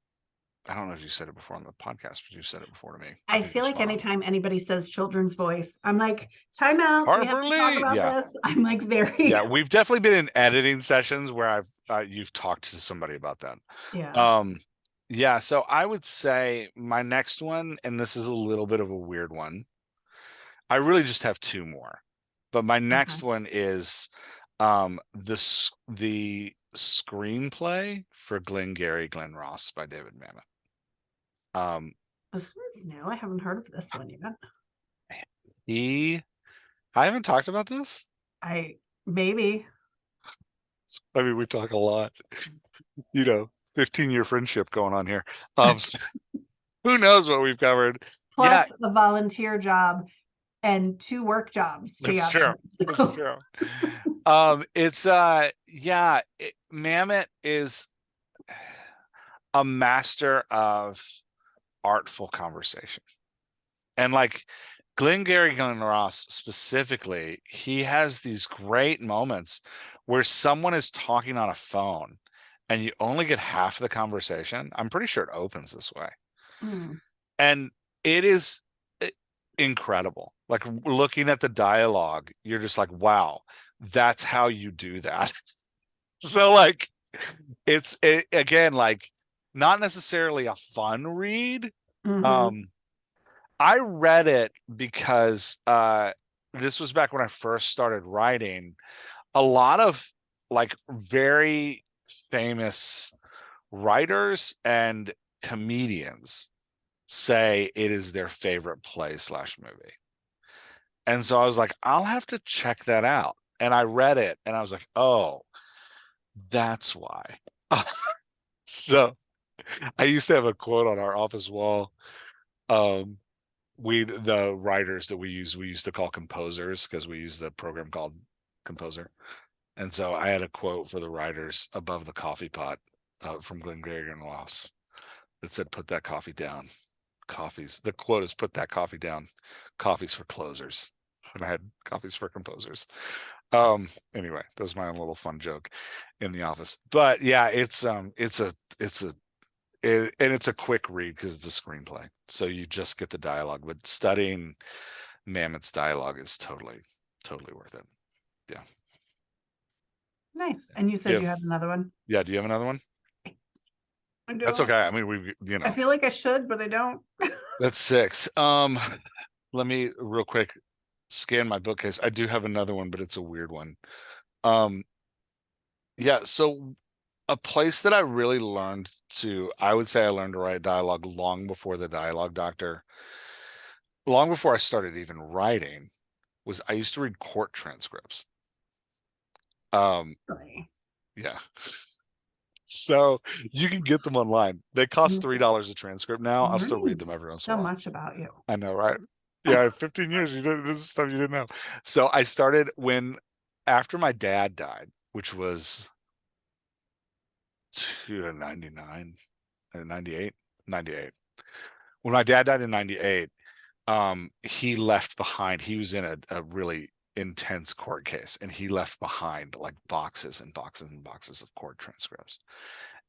Speaker 2: I don't know if you said it before on the podcast, but you said it before to me. I
Speaker 1: I
Speaker 2: think you're
Speaker 1: feel like
Speaker 2: spot on.
Speaker 1: anytime anybody says children's voice, I'm like, time out. We have
Speaker 2: Harper
Speaker 1: to talk
Speaker 2: Lee.
Speaker 1: about
Speaker 2: Yeah.
Speaker 1: this. I'm like very,
Speaker 2: Yeah. We've definitely been in editing sessions where you've talked to somebody about that.
Speaker 1: yeah.
Speaker 2: Um, yeah. So I would say my next one, and this is a little bit of a weird one. I really just have two more, but my
Speaker 1: Okay.
Speaker 2: next one is the screenplay for Glengarry Glen Ross by David Mamet. Um,
Speaker 1: This one's new. I haven't heard of this one yet.
Speaker 2: he I haven't talked about this.
Speaker 1: Maybe.
Speaker 2: I mean, we talk a lot, 15-year friendship going on here. So who knows what we've covered? Yeah,
Speaker 1: Plus a volunteer job and 2 work jobs
Speaker 2: that's true.
Speaker 1: together.
Speaker 2: That's
Speaker 1: So,
Speaker 2: true. It's yeah, Mammoth is a master of artful conversation. And like Glengarry Glen Ross specifically, he has these great moments where someone is talking on a phone and you only get half the conversation. I'm pretty sure it opens this way.
Speaker 1: mm,
Speaker 2: And it is incredible. Like looking at the dialogue, you're just like, wow, that's how you do that. So like again, like not necessarily a fun read.
Speaker 1: mhm.
Speaker 2: Um, I read it because this was back when I first started writing. A lot of like very famous writers and comedians say it is their favorite play/movie. And so I was like, I'll have to check that out. And I read it and I was like, oh, that's why. So I used to have a quote on our office wall. Um, the writers that we used to call composers because we use the program called Composer. And so I had a quote for the writers above the coffee pot from Glengarry and Ross that said, "Put that coffee down. Coffees." The quote is, "Put that coffee down. Coffee's for closers." And I had coffees for composers. Anyway, that was my own little fun joke in the office. But yeah, and it's a quick read because it's a screenplay. So you just get the dialogue, but studying Mammoth's dialogue is totally worth it. Yeah.
Speaker 1: Nice. And you said you had another one?
Speaker 2: Yeah. Do you have another one?
Speaker 1: I
Speaker 2: That's
Speaker 1: don't.
Speaker 2: okay. I mean,
Speaker 1: I feel like I should, but I don't.
Speaker 2: that's 6. Let me real quick scan my bookcase. I do have another one, but it's a weird one. Um, yeah. So a place that I really learned I would say I learned to write dialogue long before the dialogue doctor, long before I started even writing, was I used to read court transcripts. Um,
Speaker 1: Really.
Speaker 2: yeah. So you can get them online. They cost $3 a transcript now. I'll still read
Speaker 1: Learning
Speaker 2: them every once in
Speaker 1: so
Speaker 2: a while.
Speaker 1: much about you.
Speaker 2: I know, right? Yeah, 15 years. This is stuff you didn't know. So I started after my dad died, which was 99, 98, 98. When my dad died in 98, he left behind, he was in a really intense court case and he left behind like boxes and boxes and boxes of court transcripts.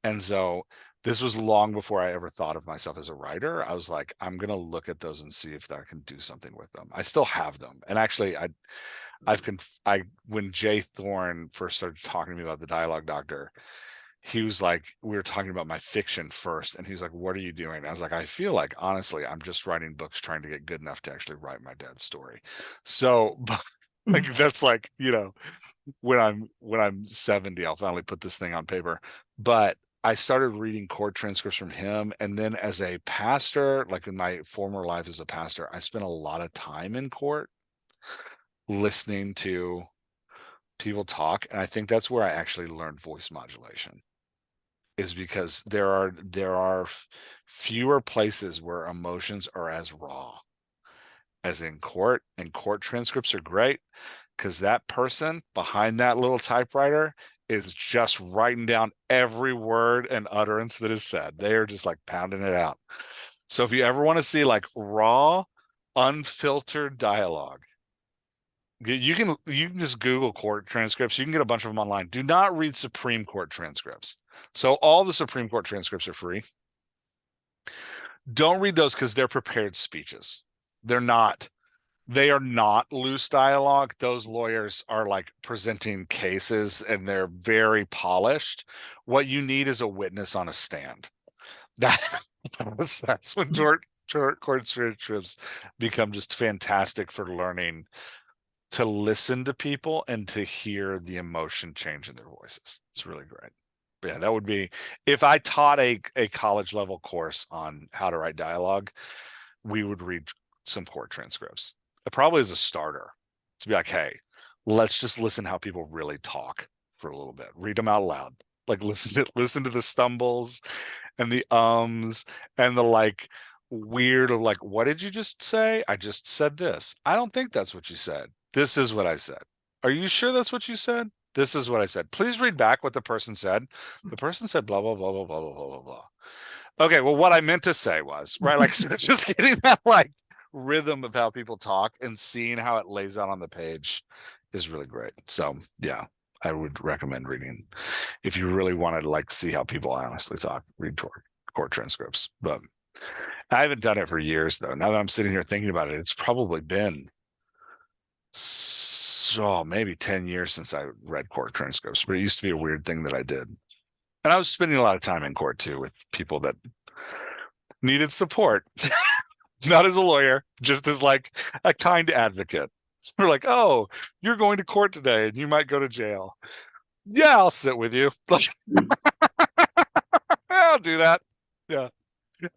Speaker 2: And so this was long before I ever thought of myself as a writer. I was like, I'm going to look at those and see if I can do something with them. I still have them. And actually when Jay Thorne first started talking to me about the dialogue doctor, he was like, we were talking about my fiction first, and he's like, what are you doing? I was like, I feel like honestly I'm just writing books trying to get good enough to actually write my dad's story. So but like that's like, when I'm 70 I'll finally put this thing on paper. But I started reading court transcripts from him, and then as a pastor, like in my former life as a pastor, I spent a lot of time in court listening to people talk, and I think that's where I actually learned voice modulation, is because there are fewer places where emotions are as raw as in court, and court transcripts are great because that person behind that little typewriter is just writing down every word and utterance that is said. They are just like pounding it out. So if you ever want to see like raw, unfiltered dialogue, you can just Google court transcripts. You can get a bunch of them online. Do not read Supreme Court transcripts. So all the Supreme Court transcripts are free. Don't read those because they're prepared speeches. They're not. They are not loose dialogue. Those lawyers are like presenting cases and they're very polished. What you need is a witness on a stand. That, that's when court transcripts become just fantastic for learning to listen to people and to hear the emotion change in their voices. It's really great. But yeah, that would be, if I taught a college level course on how to write dialogue, we would read some court transcripts. It probably is a starter. to be like, hey, let's just listen how people really talk for a little bit. Read them out loud. Like listen to the stumbles and the ums and the like weird of like, what did you just say? I just said this. I don't think that's what you said. This is what I said. Are you sure that's what you said? This is what I said. Please read back what the person said. The person said blah blah blah blah blah blah blah blah blah. Okay, well, what I meant to say was, right, like so just getting that like rhythm of how people talk and seeing how it lays out on the page is really great. So yeah, I would recommend reading if you really wanted to like see how people honestly talk, read court transcripts. But I haven't done it for years though. Now that I'm sitting here thinking about it, it's probably been so maybe 10 years since I read court transcripts, but it used to be a weird thing that I did. And I was spending a lot of time in court too with people that needed support, not as a lawyer, just as like a kind advocate. We're like, oh, you're going to court today and you might go to jail. Yeah, I'll sit with you. I'll do that. Yeah.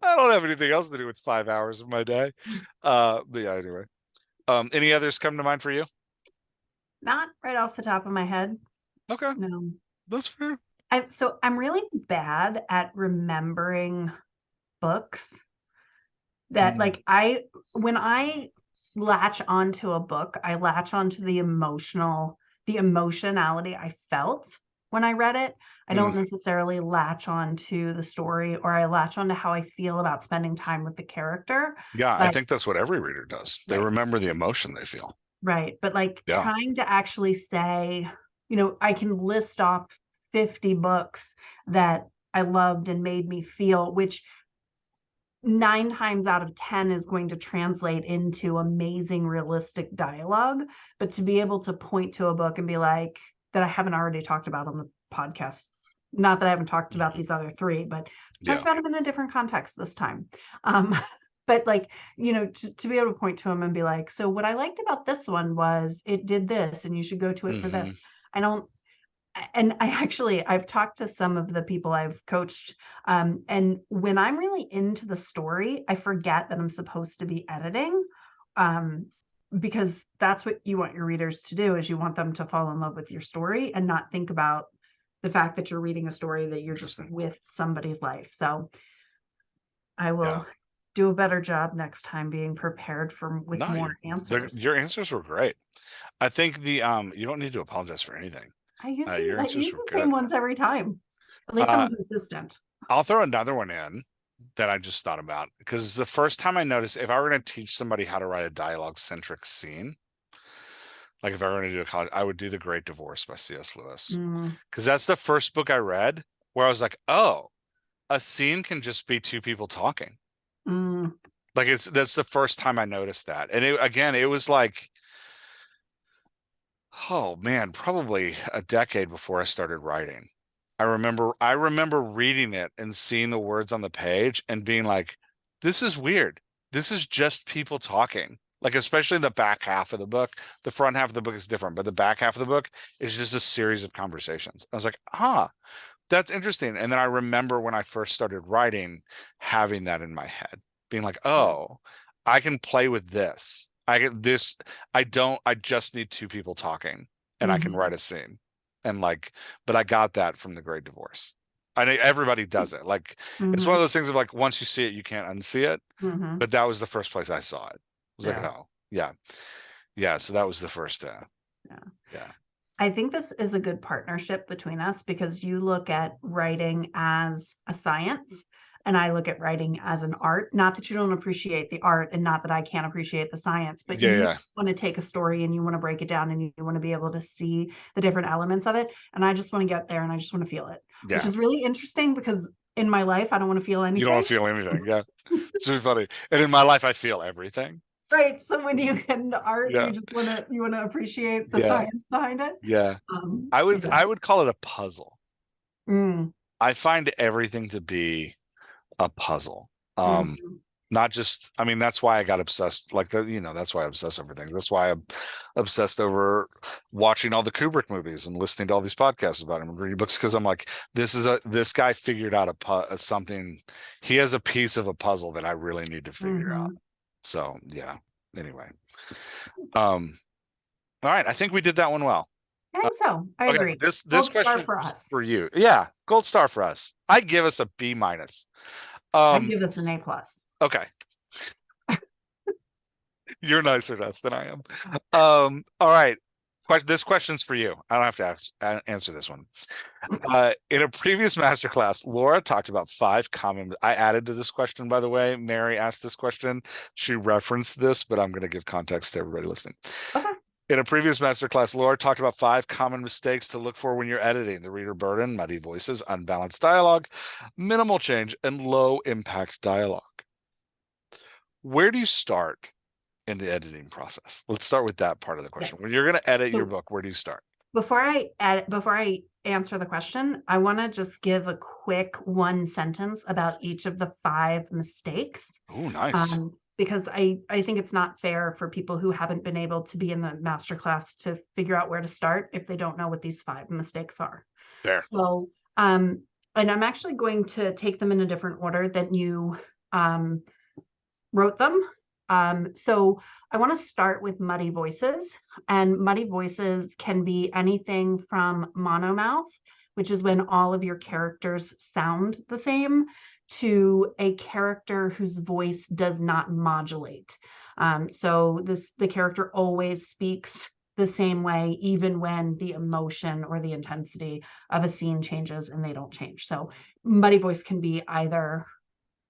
Speaker 2: I don't have anything else to do with 5 hours of my day. But yeah, anyway. Any others come to mind for you?
Speaker 1: Not right off the top of my head.
Speaker 2: Okay.
Speaker 1: No.
Speaker 2: That's fair.
Speaker 1: So I'm really bad at remembering books that like when I latch onto a book, I latch onto the emotionality I felt when I read it. I don't necessarily latch onto the story, or I latch onto how I feel about spending time with the character.
Speaker 2: Yeah, I
Speaker 1: But
Speaker 2: think that's what every reader does. They
Speaker 1: right,
Speaker 2: remember the emotion they feel.
Speaker 1: right. But like
Speaker 2: Yeah.
Speaker 1: trying to actually say, I can list off 50 books that I loved and made me feel, which 9 times out of 10 is going to translate into amazing realistic dialogue. But to be able to point to a book and be like, that I haven't already talked about on the podcast, not that I haven't talked about these other 3, but talked about them in a different context this time. But like, to be able to point to them and be like, so what I liked about this one was it did this and you should go to it for this. I've talked to some of the people I've coached, and when I'm really into the story, I forget that I'm supposed to be editing, because that's what you want your readers to do, is you want them to fall in love with your story and not think about the fact that you're reading a story that you're just with somebody's life. So I will do a better job next time being prepared with more answers.
Speaker 2: Your answers were great. I think you don't need to apologize for anything.
Speaker 1: I use the same ones every time. At least I'm consistent.
Speaker 2: I'll throw another one in that I just thought about, because the first time I noticed, if I were going to teach somebody how to write a dialogue-centric scene, like if I were going to do a college, I would do The Great Divorce by C.S. Lewis, because that's the first book I read where I was like, oh, a scene can just be 2 people talking. Like that's the first time I noticed that. And it was like, oh man, probably a decade before I started writing. I remember reading it and seeing the words on the page and being like, this is weird. This is just people talking. Like, especially the back half of the book. The front half of the book is different, but the back half of the book is just a series of conversations. I was like, that's interesting. And then I remember when I first started writing, having that in my head, being like, oh, I can play with this. I just need 2 people talking and I can write a scene. And like, but I got that from The Great Divorce. I know everybody does it. Like, it's one of those things of like, once you see it, you can't unsee it. But that was the first place I saw it. I was like, oh, yeah. Yeah. So that was the first. Yeah.
Speaker 1: I think this is a good partnership between us, because you look at writing as a science and I look at writing as an art. Not that you don't appreciate the art and not that I can't appreciate the science, but you want to take a story and you want to break it down and you want to be able to see the different elements of it. And I just want to get there and I just want to feel it, which is really interesting, because in my life, I don't want to feel anything.
Speaker 2: You don't want to feel anything. Yeah. It's really funny. And in my life, I feel everything.
Speaker 1: Right. So when you get into art, you just want to appreciate the science behind it.
Speaker 2: Yeah. I would call it a puzzle. I find everything to be a puzzle. Not just, I mean, that's why I got obsessed, like that's why I obsess over things. That's why I'm obsessed over watching all the Kubrick movies and listening to all these podcasts about him and reading books, because I'm like, this guy figured out something. He has a piece of a puzzle that I really need to figure out. So yeah. Anyway, All right. I think we did that one well.
Speaker 1: I think so. I
Speaker 2: Okay.
Speaker 1: agree.
Speaker 2: This
Speaker 1: Gold star
Speaker 2: question
Speaker 1: for
Speaker 2: is
Speaker 1: us.
Speaker 2: for you. Yeah. Gold star for us. I'd give us a B minus.
Speaker 1: I give us an A plus.
Speaker 2: Okay. You're nicer to us than I am. All right. This question's for you. I don't have to answer this one. In a previous masterclass, Laura talked about 5 common. I added to this question, by the way. Mary asked this question. She referenced this, but I'm going to give context to everybody listening.
Speaker 1: Okay.
Speaker 2: In a previous masterclass, Laura talked about 5 common mistakes to look for when you're editing: the reader burden, muddy voices, unbalanced dialogue, minimal change, and low impact dialogue. Where do you start in the editing process? Let's start with that part of the question.
Speaker 1: Yes.
Speaker 2: When you're going to edit your
Speaker 1: So
Speaker 2: book, where do you start?
Speaker 1: before I answer the question, I want to just give a quick one sentence about each of the 5 mistakes.
Speaker 2: Oh, nice.
Speaker 1: Because I think it's not fair for people who haven't been able to be in the masterclass to figure out where to start if they don't know what these 5 mistakes are.
Speaker 2: Fair.
Speaker 1: So, and I'm actually going to take them in a different order than you wrote them. So I want to start with muddy voices, and muddy voices can be anything from monomouth, which is when all of your characters sound the same, to a character whose voice does not modulate. So the character always speaks the same way, even when the emotion or the intensity of a scene changes and they don't change. So muddy voice can be either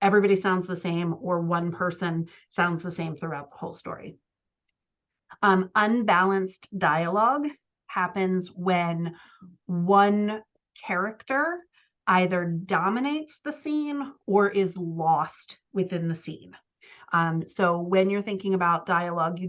Speaker 1: everybody sounds the same or one person sounds the same throughout the whole story. Unbalanced dialogue happens when one character either dominates the scene or is lost within the scene. So when you're thinking about dialogue,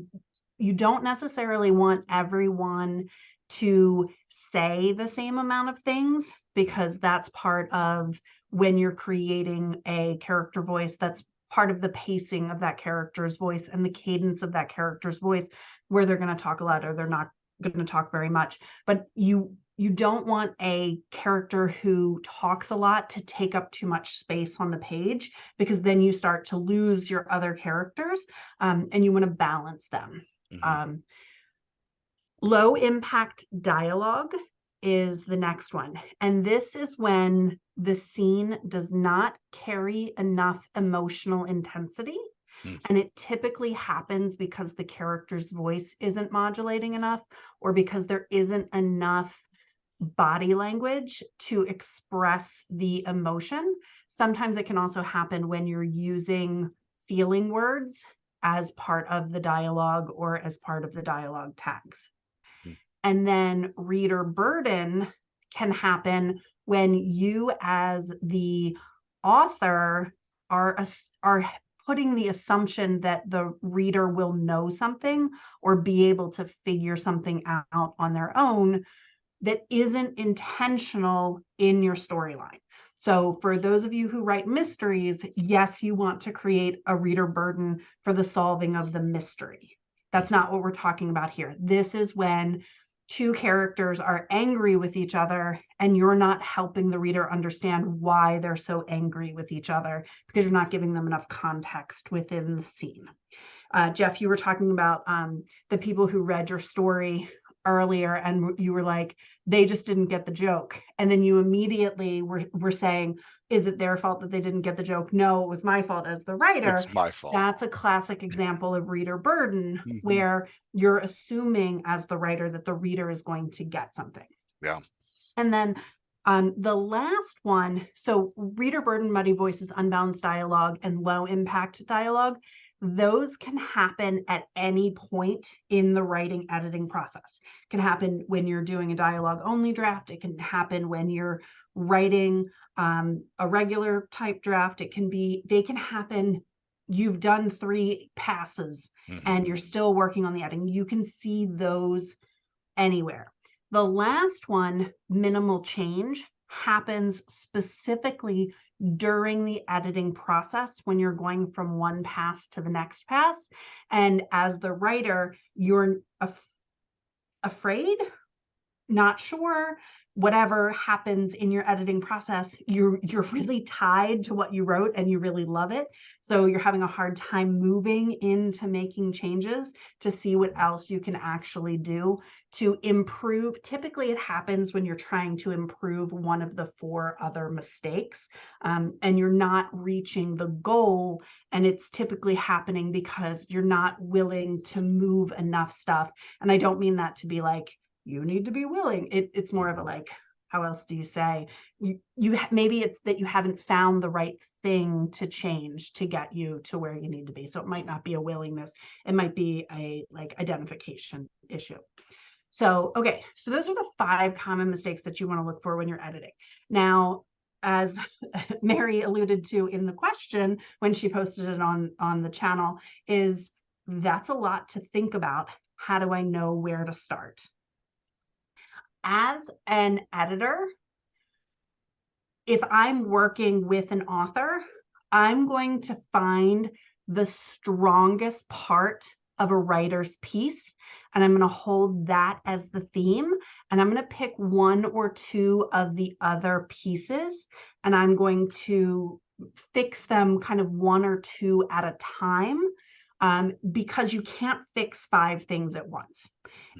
Speaker 1: you don't necessarily want everyone to say the same amount of things, because that's part of when you're creating a character voice, that's part of the pacing of that character's voice and the cadence of that character's voice, where they're going to talk a lot or they're not going to talk very much. But you don't want a character who talks a lot to take up too much space on the page, because then you start to lose your other characters, and you want to balance them. Mm-hmm. Low impact dialogue is the next one. And this is when the scene does not carry enough emotional intensity. And it typically happens because the character's voice isn't modulating enough, or because there isn't enough body language to express the emotion. Sometimes it can also happen when you're using feeling words as part of the dialogue or as part of the dialogue tags. And then reader burden can happen when you, as the author, are putting the assumption that the reader will know something or be able to figure something out on their own that isn't intentional in your storyline. So for those of you who write mysteries, yes, you want to create a reader burden for the solving of the mystery. That's not what we're talking about here. This is when 2 characters are angry with each other and you're not helping the reader understand why they're so angry with each other, because you're not giving them enough context within the scene. Jeff, you were talking about the people who read your story earlier, and you were like, they just didn't get the joke. And then you immediately were saying, is it their fault that they didn't get the joke? No, it was my fault as the writer.
Speaker 2: It's my fault.
Speaker 1: That's a classic example of reader burden, where you're assuming as the writer that the reader is going to get something.
Speaker 2: Yeah.
Speaker 1: And then the last one, so reader burden, muddy voices, unbalanced dialogue, and low impact dialogue, those can happen at any point in the writing editing process. It can happen when you're doing a dialogue only draft. It can happen when you're writing a regular type draft. They can happen. You've done 3 passes and you're still working on the editing. You can see those anywhere. The last one, minimal change, happens specifically during the editing process when you're going from one pass to the next pass. And as the writer, you're afraid, not sure, whatever happens in your editing process, you're really tied to what you wrote and you really love it. So you're having a hard time moving into making changes to see what else you can actually do to improve. Typically it happens when you're trying to improve one of the 4 other mistakes, and you're not reaching the goal. And it's typically happening because you're not willing to move enough stuff. And I don't mean that to be like, you need to be willing. It's more of a like, how else do you say? Maybe it's that you haven't found the right thing to change to get you to where you need to be. So it might not be a willingness. It might be a like identification issue. So, okay, so those are the 5 common mistakes that you want to look for when you're editing. Now, as Mary alluded to in the question when she posted it on the channel, is that's a lot to think about. How do I know where to start? As an editor, if I'm working with an author, I'm going to find the strongest part of a writer's piece, and I'm going to hold that as the theme, and I'm going to pick 1 or 2 of the other pieces, and I'm going to fix them kind of 1 or 2 at a time, because you can't fix 5 things at once.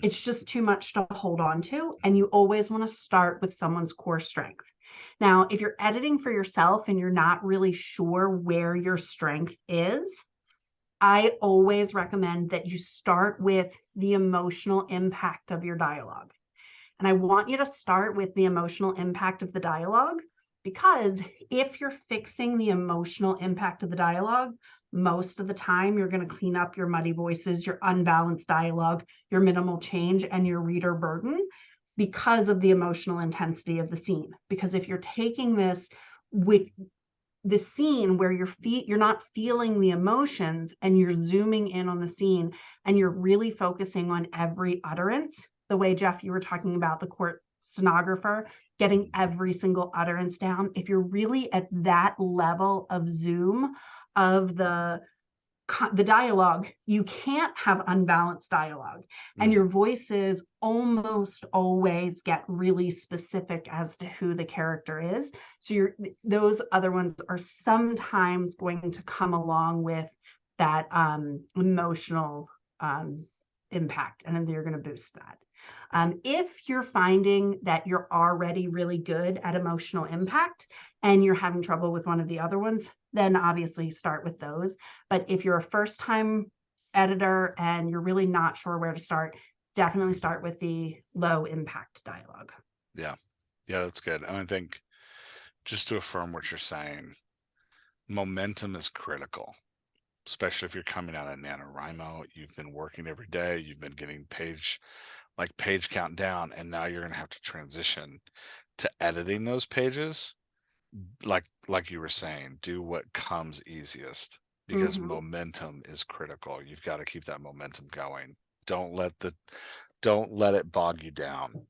Speaker 1: It's just too much to hold on to, and you always want to start with someone's core strength. Now, if you're editing for yourself and you're not really sure where your strength is, I always recommend that you start with the emotional impact of your dialogue. And I want you to start with the emotional impact of the dialogue, because if you're fixing the emotional impact of the dialogue, most of the time you're going to clean up your muddy voices, your unbalanced dialogue, your minimal change, and your reader burden, because of the emotional intensity of the scene. Because if you're taking this with the scene where you're not feeling the emotions, and you're zooming in on the scene and you're really focusing on every utterance, the way, Jeff, you were talking about the court stenographer, getting every single utterance down. If you're really at that level of zoom of the dialogue, you can't have unbalanced dialogue, and your voices almost always get really specific as to who the character is. So those other ones are sometimes going to come along with that emotional impact, and then you're going to boost that. If you're finding that you're already really good at emotional impact and you're having trouble with one of the other ones, then obviously start with those. But if you're a first-time editor and you're really not sure where to start, definitely start with the low impact dialogue.
Speaker 2: Yeah, that's good. And I think, just to affirm what you're saying, momentum is critical, especially if you're coming out of NaNoWriMo. You've been working every day, you've been getting page count down, and now you're going to have to transition to editing those pages. Like you were saying, do what comes easiest, because momentum is critical. You've got to keep that momentum going. Don't let it bog you down.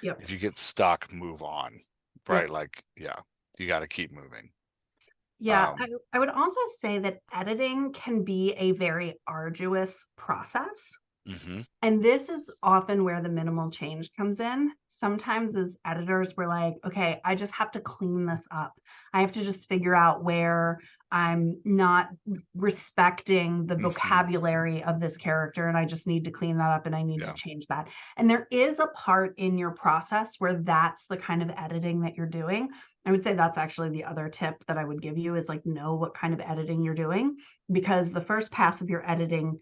Speaker 1: Yep.
Speaker 2: If you get stuck, move on. Right? Yep. You got to keep moving.
Speaker 1: Yeah, I would also say that editing can be a very arduous process. And this is often where the minimal change comes in. Sometimes as editors, we're like, okay, I just have to clean this up. I have to just figure out where I'm not respecting the vocabulary of this character, and I just need to clean that up, and I need to change that. And there is a part in your process where that's the kind of editing that you're doing. I would say that's actually the other tip that I would give you, is like, know what kind of editing you're doing, because the first pass of your editing,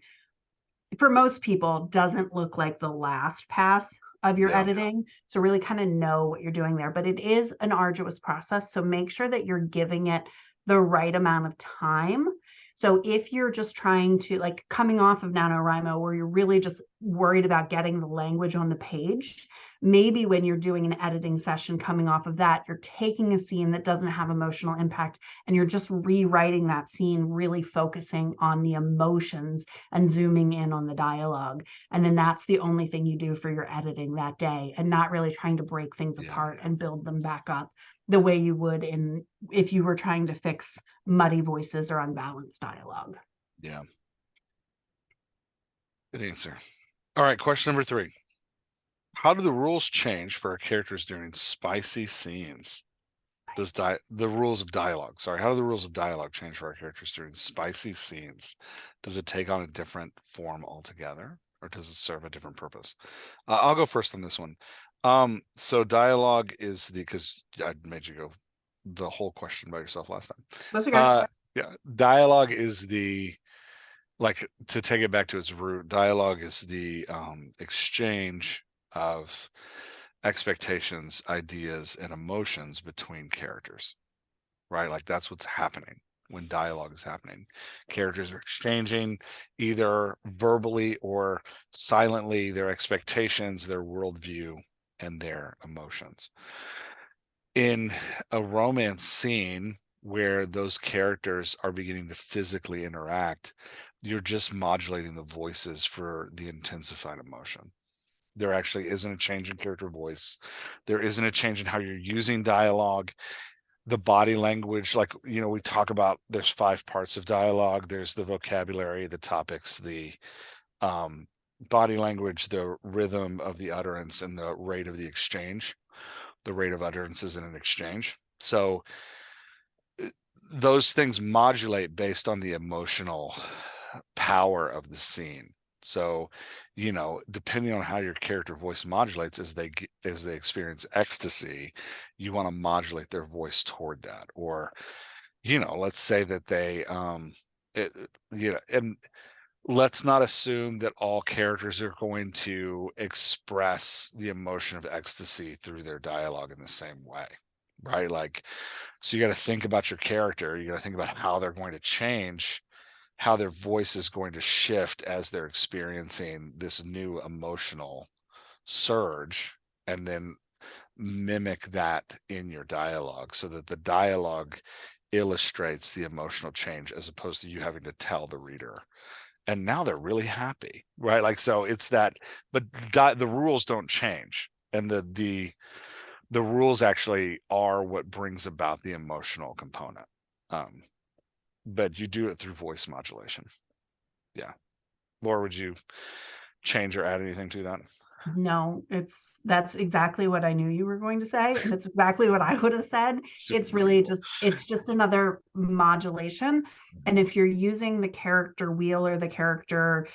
Speaker 1: for most people, doesn't look like the last pass of your editing. So really kind of know what you're doing there. But it is an arduous process. So make sure that you're giving it the right amount of time. So if you're just trying to, like, coming off of NaNoWriMo, where you're really just worried about getting the language on the page, maybe when you're doing an editing session coming off of that, you're taking a scene that doesn't have emotional impact and you're just rewriting that scene, really focusing on the emotions and zooming in on the dialogue. And then that's the only thing you do for your editing that day, and not really trying to break things apart and build them back up the way you would if you were trying to fix muddy voices or unbalanced dialogue.
Speaker 2: Yeah. Good answer. All right, question number 3. How do the rules change for our characters during spicy scenes? Does the rules of dialogue, sorry, how do the rules of dialogue change for our characters during spicy scenes? Does it take on a different form altogether, or does it serve a different purpose? I'll go first on this one. So dialogue is because I made you go the whole question by yourself last time.
Speaker 1: That's okay.
Speaker 2: Yeah, dialogue is the, like, to take it back to its root, dialogue is the exchange of expectations, ideas, and emotions between characters, right? Like that's what's happening when dialogue is happening. Characters are exchanging either verbally or silently their expectations, their worldview, and their emotions. In a romance scene where those characters are beginning to physically interact, you're just modulating the voices for the intensified emotion. There actually isn't a change in character voice. There isn't a change in how you're using dialogue. The body language, like, we talk about, there's 5 parts of dialogue. There's the vocabulary, the topics, the body language, the rhythm of the utterance, and the rate of the exchange. The rate of utterances in an exchange. So those things modulate based on the emotional power of the scene. So, depending on how your character voice modulates as they experience ecstasy, you want to modulate their voice toward that. Or, let's say that they, and let's not assume that all characters are going to express the emotion of ecstasy through their dialogue in the same way, right? Like, so you got to think about your character. You got to think about how they're going to change, how their voice is going to shift as they're experiencing this new emotional surge, and then mimic that in your dialogue so that the dialogue illustrates the emotional change as opposed to you having to tell the reader. And now they're really happy, right? Like, so it's that, but the rules don't change, and the rules actually are what brings about the emotional component. But you do it through voice modulation. Yeah. Laura, would you change or add anything to that?
Speaker 1: No, that's exactly what I knew you were going to say, and it's exactly what I would have said.
Speaker 2: Super
Speaker 1: It's really
Speaker 2: relatable.
Speaker 1: it's just another modulation. And if you're using the character wheel or the character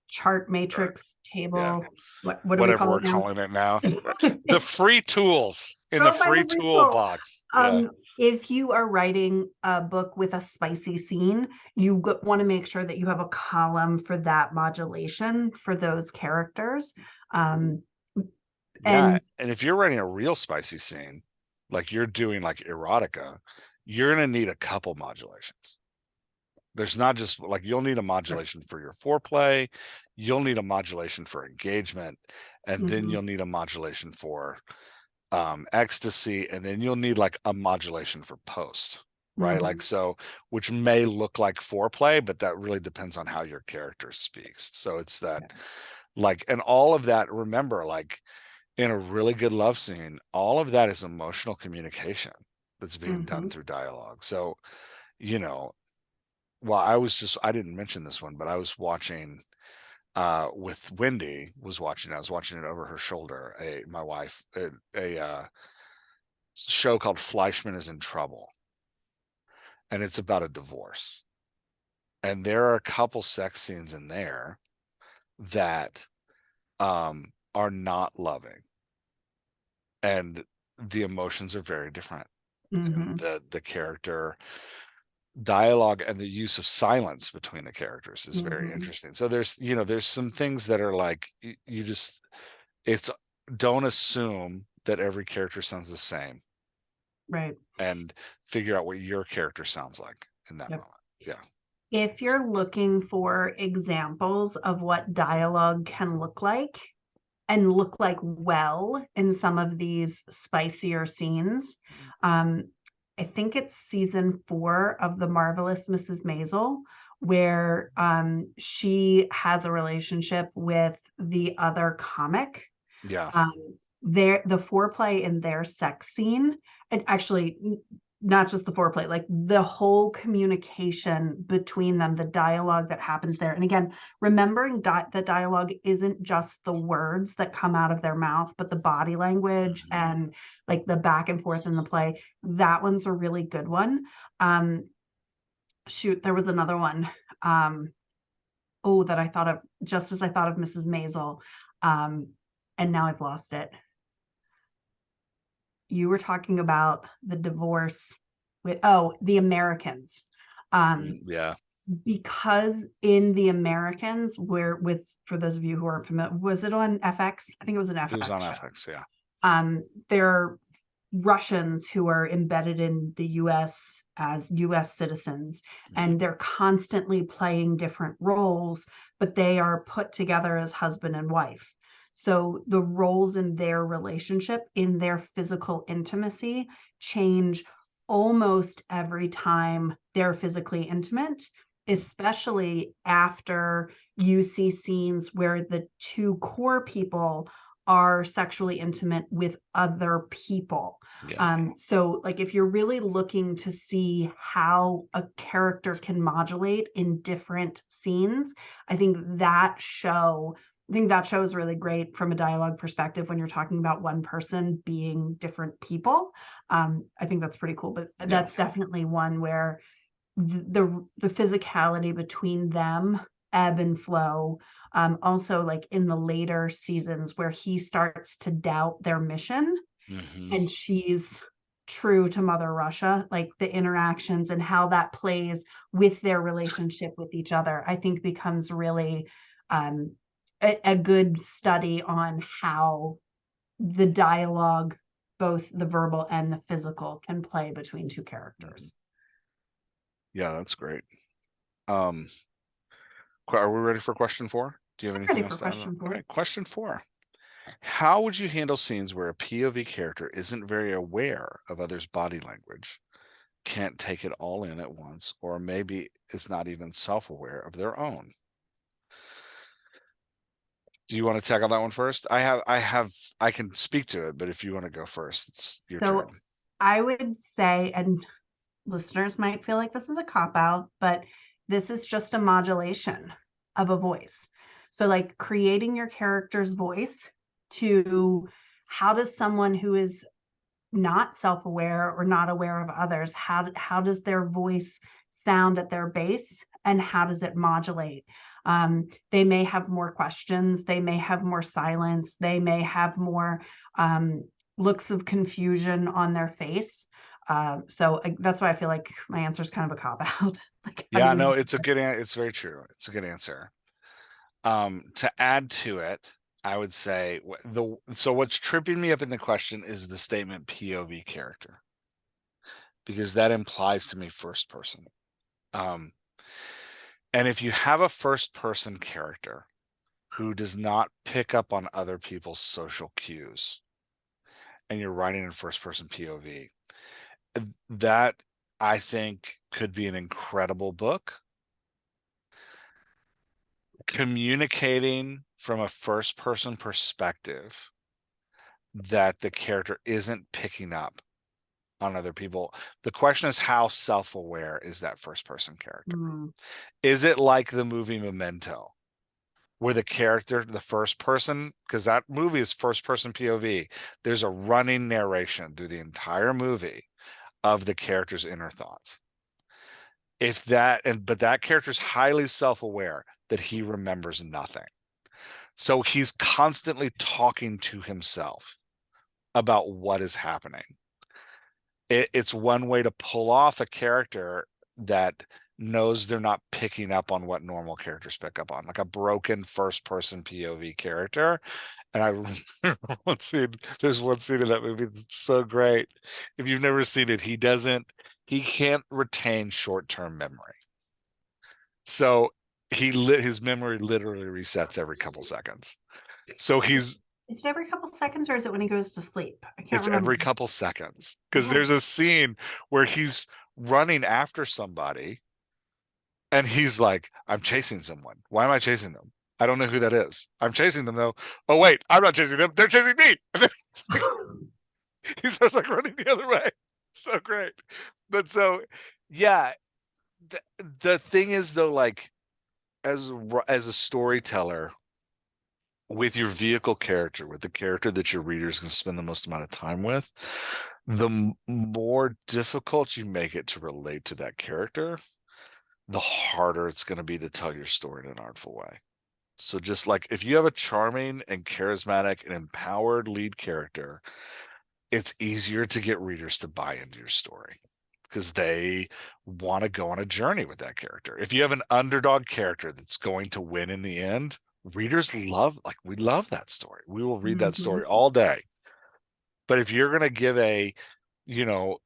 Speaker 1: chart
Speaker 2: Right.
Speaker 1: matrix
Speaker 2: Yeah.
Speaker 1: table, what do we
Speaker 2: Whatever
Speaker 1: call
Speaker 2: we're
Speaker 1: it now?
Speaker 2: calling it now. The free tools in the
Speaker 1: Go find
Speaker 2: free
Speaker 1: a free tool.
Speaker 2: toolbox. Yeah.
Speaker 1: If you are writing a book with a spicy scene, you want to make sure that you have a column for that modulation for those characters.
Speaker 2: Yeah.
Speaker 1: And
Speaker 2: And if you're writing a real spicy scene, like you're doing like erotica, you're going to need a couple modulations. There's not just like, you'll need a modulation for your foreplay, you'll need a modulation for engagement, and then you'll need a modulation for ecstasy, and then you'll need like a modulation for post, right? Like, so, which may look like foreplay, but that really depends on how your character speaks. So it's that, like, and all of that, remember, like in a really good love scene, all of that is emotional communication that's being done through dialogue. So, you know, well, I didn't mention this one, but I was watching with Wendy I was watching it over her shoulder, my wife, a show called Fleischman is in Trouble, and it's about a divorce. And there are a couple sex scenes in there that are not loving, and the emotions are very different. And the character dialogue and the use of silence between the characters is very interesting. So there's some things that are like, you just, it's, don't assume that every character sounds the same,
Speaker 1: right.
Speaker 2: and figure out what your character sounds like in that
Speaker 1: Yep.
Speaker 2: moment. Yeah.
Speaker 1: If you're looking for examples of what dialogue can look like and look like well in some of these spicier scenes, I think it's season 4 of The Marvelous Mrs. Maisel, where she has a relationship with the other comic.
Speaker 2: Yeah.
Speaker 1: The foreplay in their sex scene, and actually not just the foreplay, like the whole communication between them, the dialogue that happens there. And again, remembering that dialogue isn't just the words that come out of their mouth, but the body language and like the back and forth in the play. That one's a really good one. Shoot, there was another one. That I thought of just as I thought of Mrs. Maisel. And now I've lost it. You were talking about the divorce with the Americans.
Speaker 2: Yeah.
Speaker 1: Because in the Americans, for those of you who aren't familiar, was it on FX? I think it was an FX.
Speaker 2: It was on
Speaker 1: show.
Speaker 2: FX, yeah.
Speaker 1: They're Russians who are embedded in the US as US citizens, and they're constantly playing different roles, but they are put together as husband and wife. So the roles in their relationship, in their physical intimacy, change almost every time they're physically intimate, especially after you see scenes where the two core people are sexually intimate with other people.
Speaker 2: Yeah.
Speaker 1: So like if you're really looking to see how a character can modulate in different scenes, I think that show is really great from a dialogue perspective when you're talking about one person being different people. I think that's pretty cool, but that's definitely one where the physicality between them ebb and flow. Also like in the later seasons where he starts to doubt their mission and she's true to Mother Russia, like the interactions and how that plays with their relationship with each other, I think becomes really a good study on how the dialogue, both the verbal and the physical, can play between two characters.
Speaker 2: Yeah, that's great. Are we ready for question 4? Do you have anything else to add?
Speaker 1: Question 4.
Speaker 2: All right, question 4. How would you handle scenes where a POV character isn't very aware of others' body language, can't take it all in at once, or maybe is not even self-aware of their own? Do you want to tackle that one first? I can speak to it, but if you want to go first, it's your turn.
Speaker 1: I would say, and listeners might feel like this is a cop-out, but this is just a modulation of a voice. So like creating your character's voice to how does someone who is not self-aware or not aware of others, how does their voice sound at their base and how does it modulate? They may have more questions, they may have more silence, they may have more looks of confusion on their face. So that's why I feel like my answer is kind of a cop-out. Like,
Speaker 2: yeah, no, it's very true. It's a good answer. To add to it, I would say so what's tripping me up in the question is the statement POV character, because that implies to me first person. And if you have a first person character who does not pick up on other people's social cues and you're writing in first person POV, that I think could be an incredible book. Communicating from a first person perspective that the character isn't picking up on other people. The question is, how self-aware is that first person character? Is it like the movie Memento, where the character, the first person, because that movie is first person POV, there's a running narration through the entire movie of the character's inner thoughts. But that character's highly self-aware that he remembers nothing. So he's constantly talking to himself about what is happening. It's one way to pull off a character that knows they're not picking up on what normal characters pick up on, like a broken first person POV character. And there's one scene in that movie that's so great. If you've never seen it, he can't retain short-term memory. So his memory literally resets every couple seconds. So is
Speaker 1: it every couple seconds or is it when he goes to sleep? I can't
Speaker 2: remember. It's every couple seconds, because there's a scene where he's running after somebody and he's like, I'm chasing someone. Why am I chasing them? I don't know who that is. I'm chasing them though. Oh wait, I'm not chasing them. They're chasing me. And then he starts like running the other way. So great. But so, yeah, the thing is though, like as a storyteller, with your vehicle character, with the character that your reader is going to spend the most amount of time with, the more difficult you make it to relate to that character, the harder it's going to be to tell your story in an artful way. So just like if you have a charming and charismatic and empowered lead character, it's easier to get readers to buy into your story because they want to go on a journey with that character. If you have an underdog character that's going to win in the end, readers love, like, we love that story. We will read that
Speaker 1: Mhm.
Speaker 2: story all day. But if you're going to give a, you know,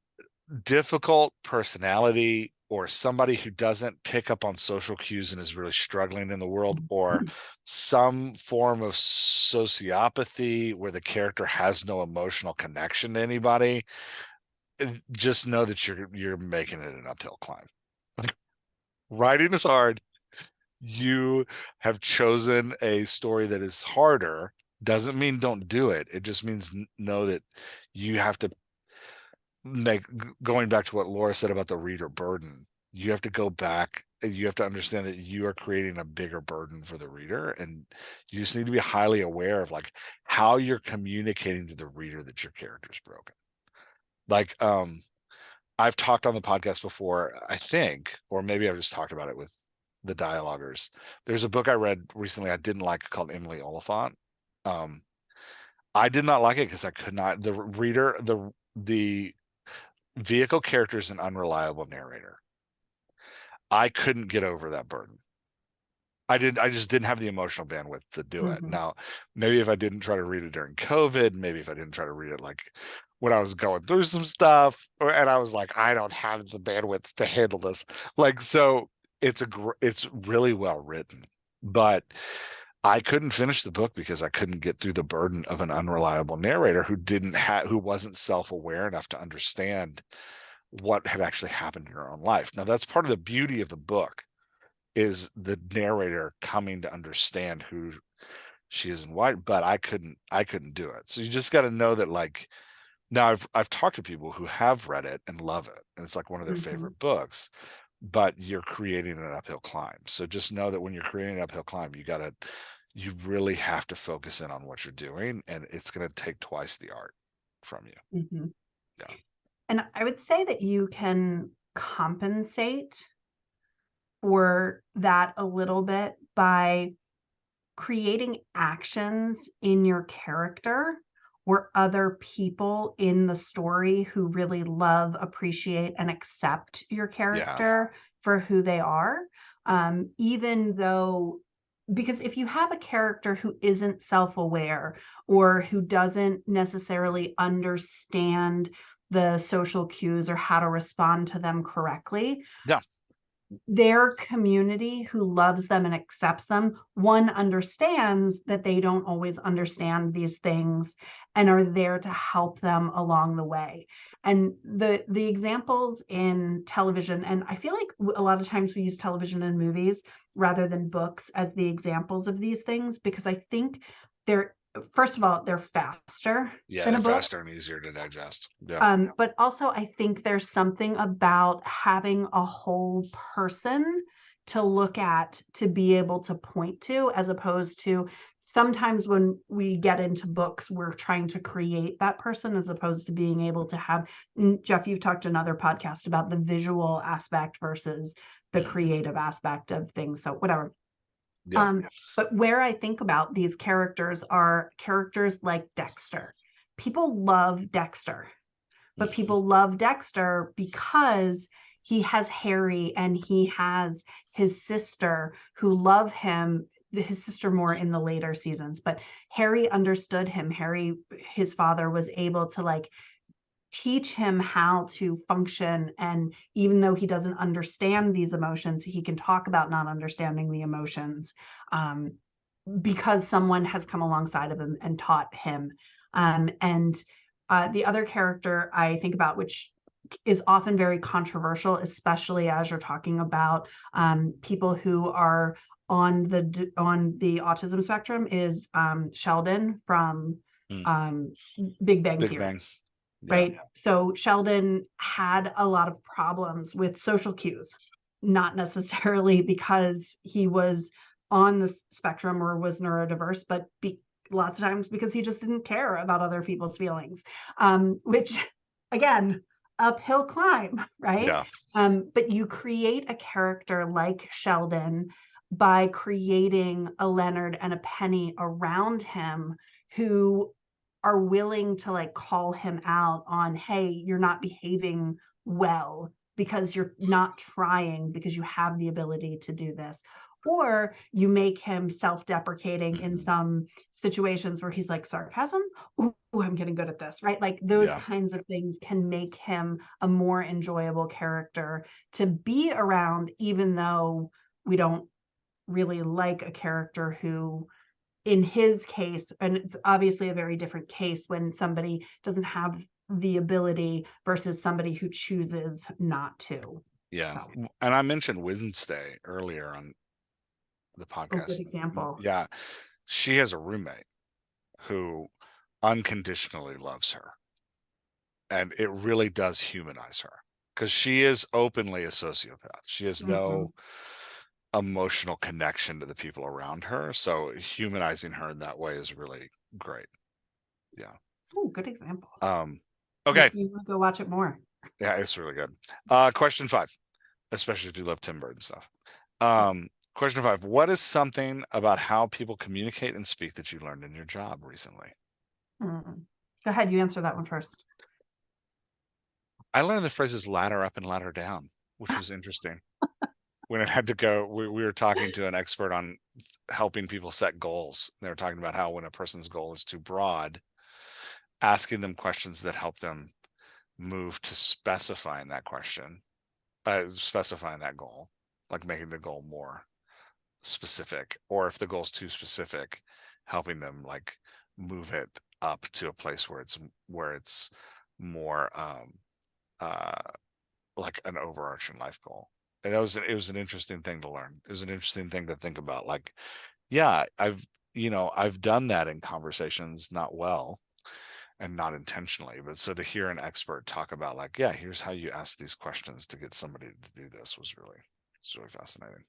Speaker 2: difficult personality or somebody who doesn't pick up on social cues and is really struggling in the world, or some form of sociopathy where the character has no emotional connection to anybody, just know that you're making it an uphill climb. Like, writing is hard. You have chosen a story that is harder. Doesn't mean don't do it. It just means know that you have to make, going back to what Laura said about the reader burden, you have to go back, you have to understand that you are creating a bigger burden for the reader, and you just need to be highly aware of like how you're communicating to the reader that your character's broken. Like I've talked on the podcast before, I think, or maybe I've just talked about it with the dialoguers. There's a book I read recently I didn't like called Emily Oliphant. um I did not like it because I could not, the reader, the vehicle character is an unreliable narrator. I couldn't get over that burden. I just didn't have the emotional bandwidth to do it.
Speaker 1: Mhm.
Speaker 2: Now, maybe if I didn't try to read it during COVID, maybe if I didn't try to read it like when I was going through some stuff, and I was like, I don't have the bandwidth to handle this. Like, so it's really well written, but I couldn't finish the book because I couldn't get through the burden of an unreliable narrator who wasn't self-aware enough to understand what had actually happened in her own life. Now, that's part of the beauty of the book, is the narrator coming to understand who she is and why, but I couldn't do it. So you just got to know that, like, now I've talked to people who have read it and love it, and it's like one of their
Speaker 1: Mhm.
Speaker 2: favorite books, but you're creating an uphill climb. So just know that when you're creating an uphill climb, you really have to focus in on what you're doing, and it's going to take twice the art from you.
Speaker 1: Mhm.
Speaker 2: Yeah.
Speaker 1: And I would say that you can compensate for that a little bit by creating actions in your character where other people in the story who really love, appreciate, and accept your
Speaker 2: Yeah.
Speaker 1: character for who they are. Even though, because if you have a character who isn't self aware or who doesn't necessarily understand the social cues or how to respond to them correctly,
Speaker 2: Yeah.
Speaker 1: their community who loves them and accepts them, one, understands that they don't always understand these things and are there to help them along the way. And the examples in television, and I feel like a lot of times we use television and movies rather than books as the examples of these things, because I think they're, first of all, they're faster
Speaker 2: Yeah,
Speaker 1: than
Speaker 2: they're
Speaker 1: a book.
Speaker 2: faster and easier to digest. Yeah.
Speaker 1: But also, I think there's something about having a whole person to look at, to be able to point to, as opposed to sometimes when we get into books, we're trying to create that person as opposed to being able to have. Jeff, you've talked in other podcasts about the visual aspect versus the
Speaker 2: Mhm.
Speaker 1: creative aspect of things. So, whatever.
Speaker 2: Yeah.
Speaker 1: But where I think about these characters are characters like Dexter. People love Dexter, but
Speaker 2: Mhm.
Speaker 1: people love Dexter because he has Harry and he has his sister who love him. His sister more in the later seasons, but Harry understood him. Harry, his father, was able to like teach him how to function. And even though he doesn't understand these emotions, he can talk about not understanding the emotions, um, because someone has come alongside of him and taught him. And the other character I think about, which is often very controversial, especially as you're talking about people who are on the autism spectrum, is Sheldon from
Speaker 2: Mm.
Speaker 1: um, Big Bang
Speaker 2: Big
Speaker 1: Theory.
Speaker 2: Bang.
Speaker 1: right? So Sheldon had a lot of problems with social cues, not necessarily because he was on the spectrum or was neurodiverse, but lots of times because he just didn't care about other people's feelings, which again, uphill climb, right?
Speaker 2: Yeah.
Speaker 1: But you create a character like Sheldon by creating a Leonard and a Penny around him who are willing to like call him out on, hey, you're not behaving well because you're not trying, because you have the ability to do this. Or you make him self-deprecating in some situations where he's like, sarcasm? Ooh, I'm getting good at this, right? Like those kinds of things can make him a more enjoyable character to be around, even though we don't really like a character who, in his case, and it's obviously a very different case when somebody doesn't have the ability versus somebody who chooses not to.
Speaker 2: Yeah.
Speaker 1: So,
Speaker 2: And I mentioned Wednesday earlier on the podcast.
Speaker 1: good example.
Speaker 2: Yeah. She has a roommate who unconditionally loves her. And it really does humanize her because she is openly a sociopath. She has no emotional connection to the people around her. So humanizing her in that way is really great. Yeah.
Speaker 1: Oh, good example.
Speaker 2: Okay.
Speaker 1: You want to go watch it more.
Speaker 2: Yeah, it's really good. Question 5, especially if you love Tim Burton stuff. Question 5, what is something about how people communicate and speak that you learned in your job recently?
Speaker 1: Go ahead, you answer that one first.
Speaker 2: I learned the phrases ladder up and ladder down, which was interesting. When it had to go, we were talking to an expert on helping people set goals. They were talking about how when a person's goal is too broad, asking them questions that help them move to specifying that question, specifying that goal, like making the goal more specific, or if the goal's too specific, helping them like move it up to a place where it's more like an overarching life goal. And it was an interesting thing to learn. It was an interesting thing to think about. Like, yeah, I've done that in conversations, not well and not intentionally, but so to hear an expert talk about like, yeah, here's how you ask these questions to get somebody to do this was really fascinating.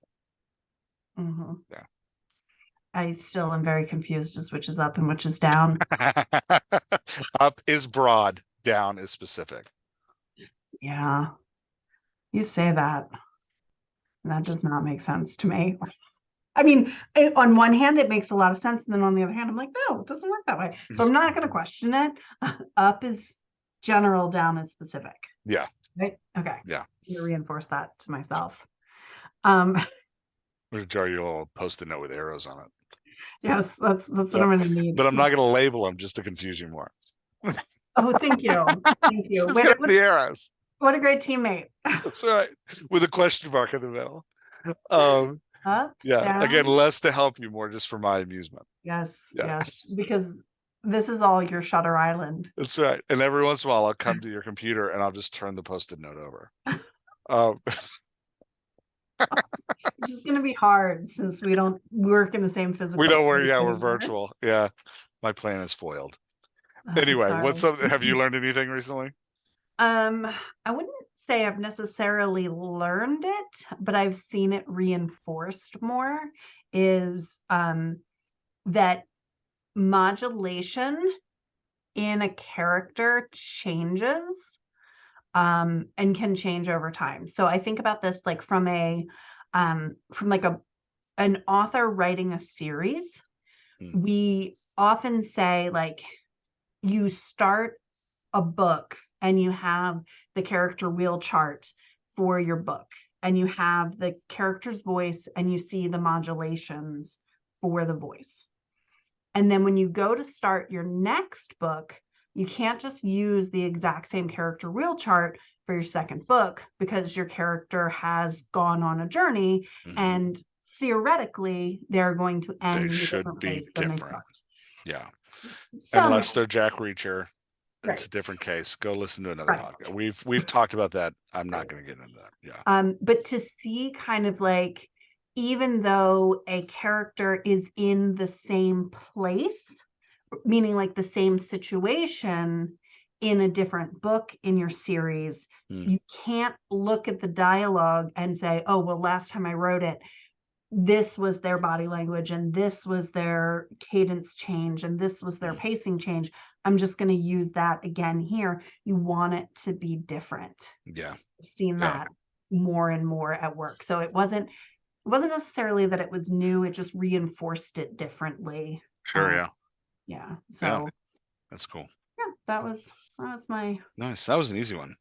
Speaker 2: Yeah.
Speaker 1: I still am very confused as which is up and which is down.
Speaker 2: Up is broad, down is specific.
Speaker 1: Yeah, you say that. That does not make sense to me. I mean, on one hand, it makes a lot of sense. And then on the other hand, I'm like, no, it doesn't work that way. So I'm not going to question it. Up is general, down is specific.
Speaker 2: Yeah.
Speaker 1: Right? Okay.
Speaker 2: Yeah.
Speaker 1: I'm going to reinforce that to myself.
Speaker 2: We'll draw you a little post-it note with arrows on it.
Speaker 1: Yes, that's what I'm going to need.
Speaker 2: But I'm not going to label them just to confuse you more.
Speaker 1: Oh, thank you. Thank you.
Speaker 2: Just get the arrows.
Speaker 1: What a great teammate.
Speaker 2: That's right. With a question mark in the middle.
Speaker 1: Up,
Speaker 2: yeah.
Speaker 1: down.
Speaker 2: Again, less to help you, more just for my amusement.
Speaker 1: Yes.
Speaker 2: Yeah.
Speaker 1: Yes. Because this is all your Shutter Island.
Speaker 2: That's right. And every once in a while, I'll come to your computer and I'll just turn the post-it note over.
Speaker 1: Which is going to be hard since we don't work in the same physical.
Speaker 2: We don't work. Yeah, we're virtual. Yeah. My plan is foiled. Anyway, have you learned anything recently?
Speaker 1: I wouldn't say I've necessarily learned it, but I've seen it reinforced more, is that modulation in a character changes and can change over time. So I think about this like from an author writing a series. We often say like you start a book and you have the character wheel chart for your book and you have the character's voice and you see the modulations for the voice. And then when you go to start your next book, you can't just use the exact same character wheel chart for your second book because your character has gone on a journey and theoretically they're going to end in a different place than they start.
Speaker 2: Yeah. Unless they're Jack Reacher. It's a different case. Go listen to another podcast. We've talked about that. I'm not going to get into that. Yeah.
Speaker 1: But to see kind of like, even though a character is in the same place, meaning like the same situation, in a different book in your series, you can't look at the dialogue and say, oh, well, last time I wrote it, this was their body language and this was their cadence change and this was their pacing change. I'm just going to use that again here. You want it to be different.
Speaker 2: Yeah.
Speaker 1: I've seen that more and more at work. So it wasn't necessarily that it was new, it just reinforced it differently.
Speaker 2: Sure.
Speaker 1: Yeah. So
Speaker 2: that's cool.
Speaker 1: Yeah, that was my
Speaker 2: nice. That was an easy one.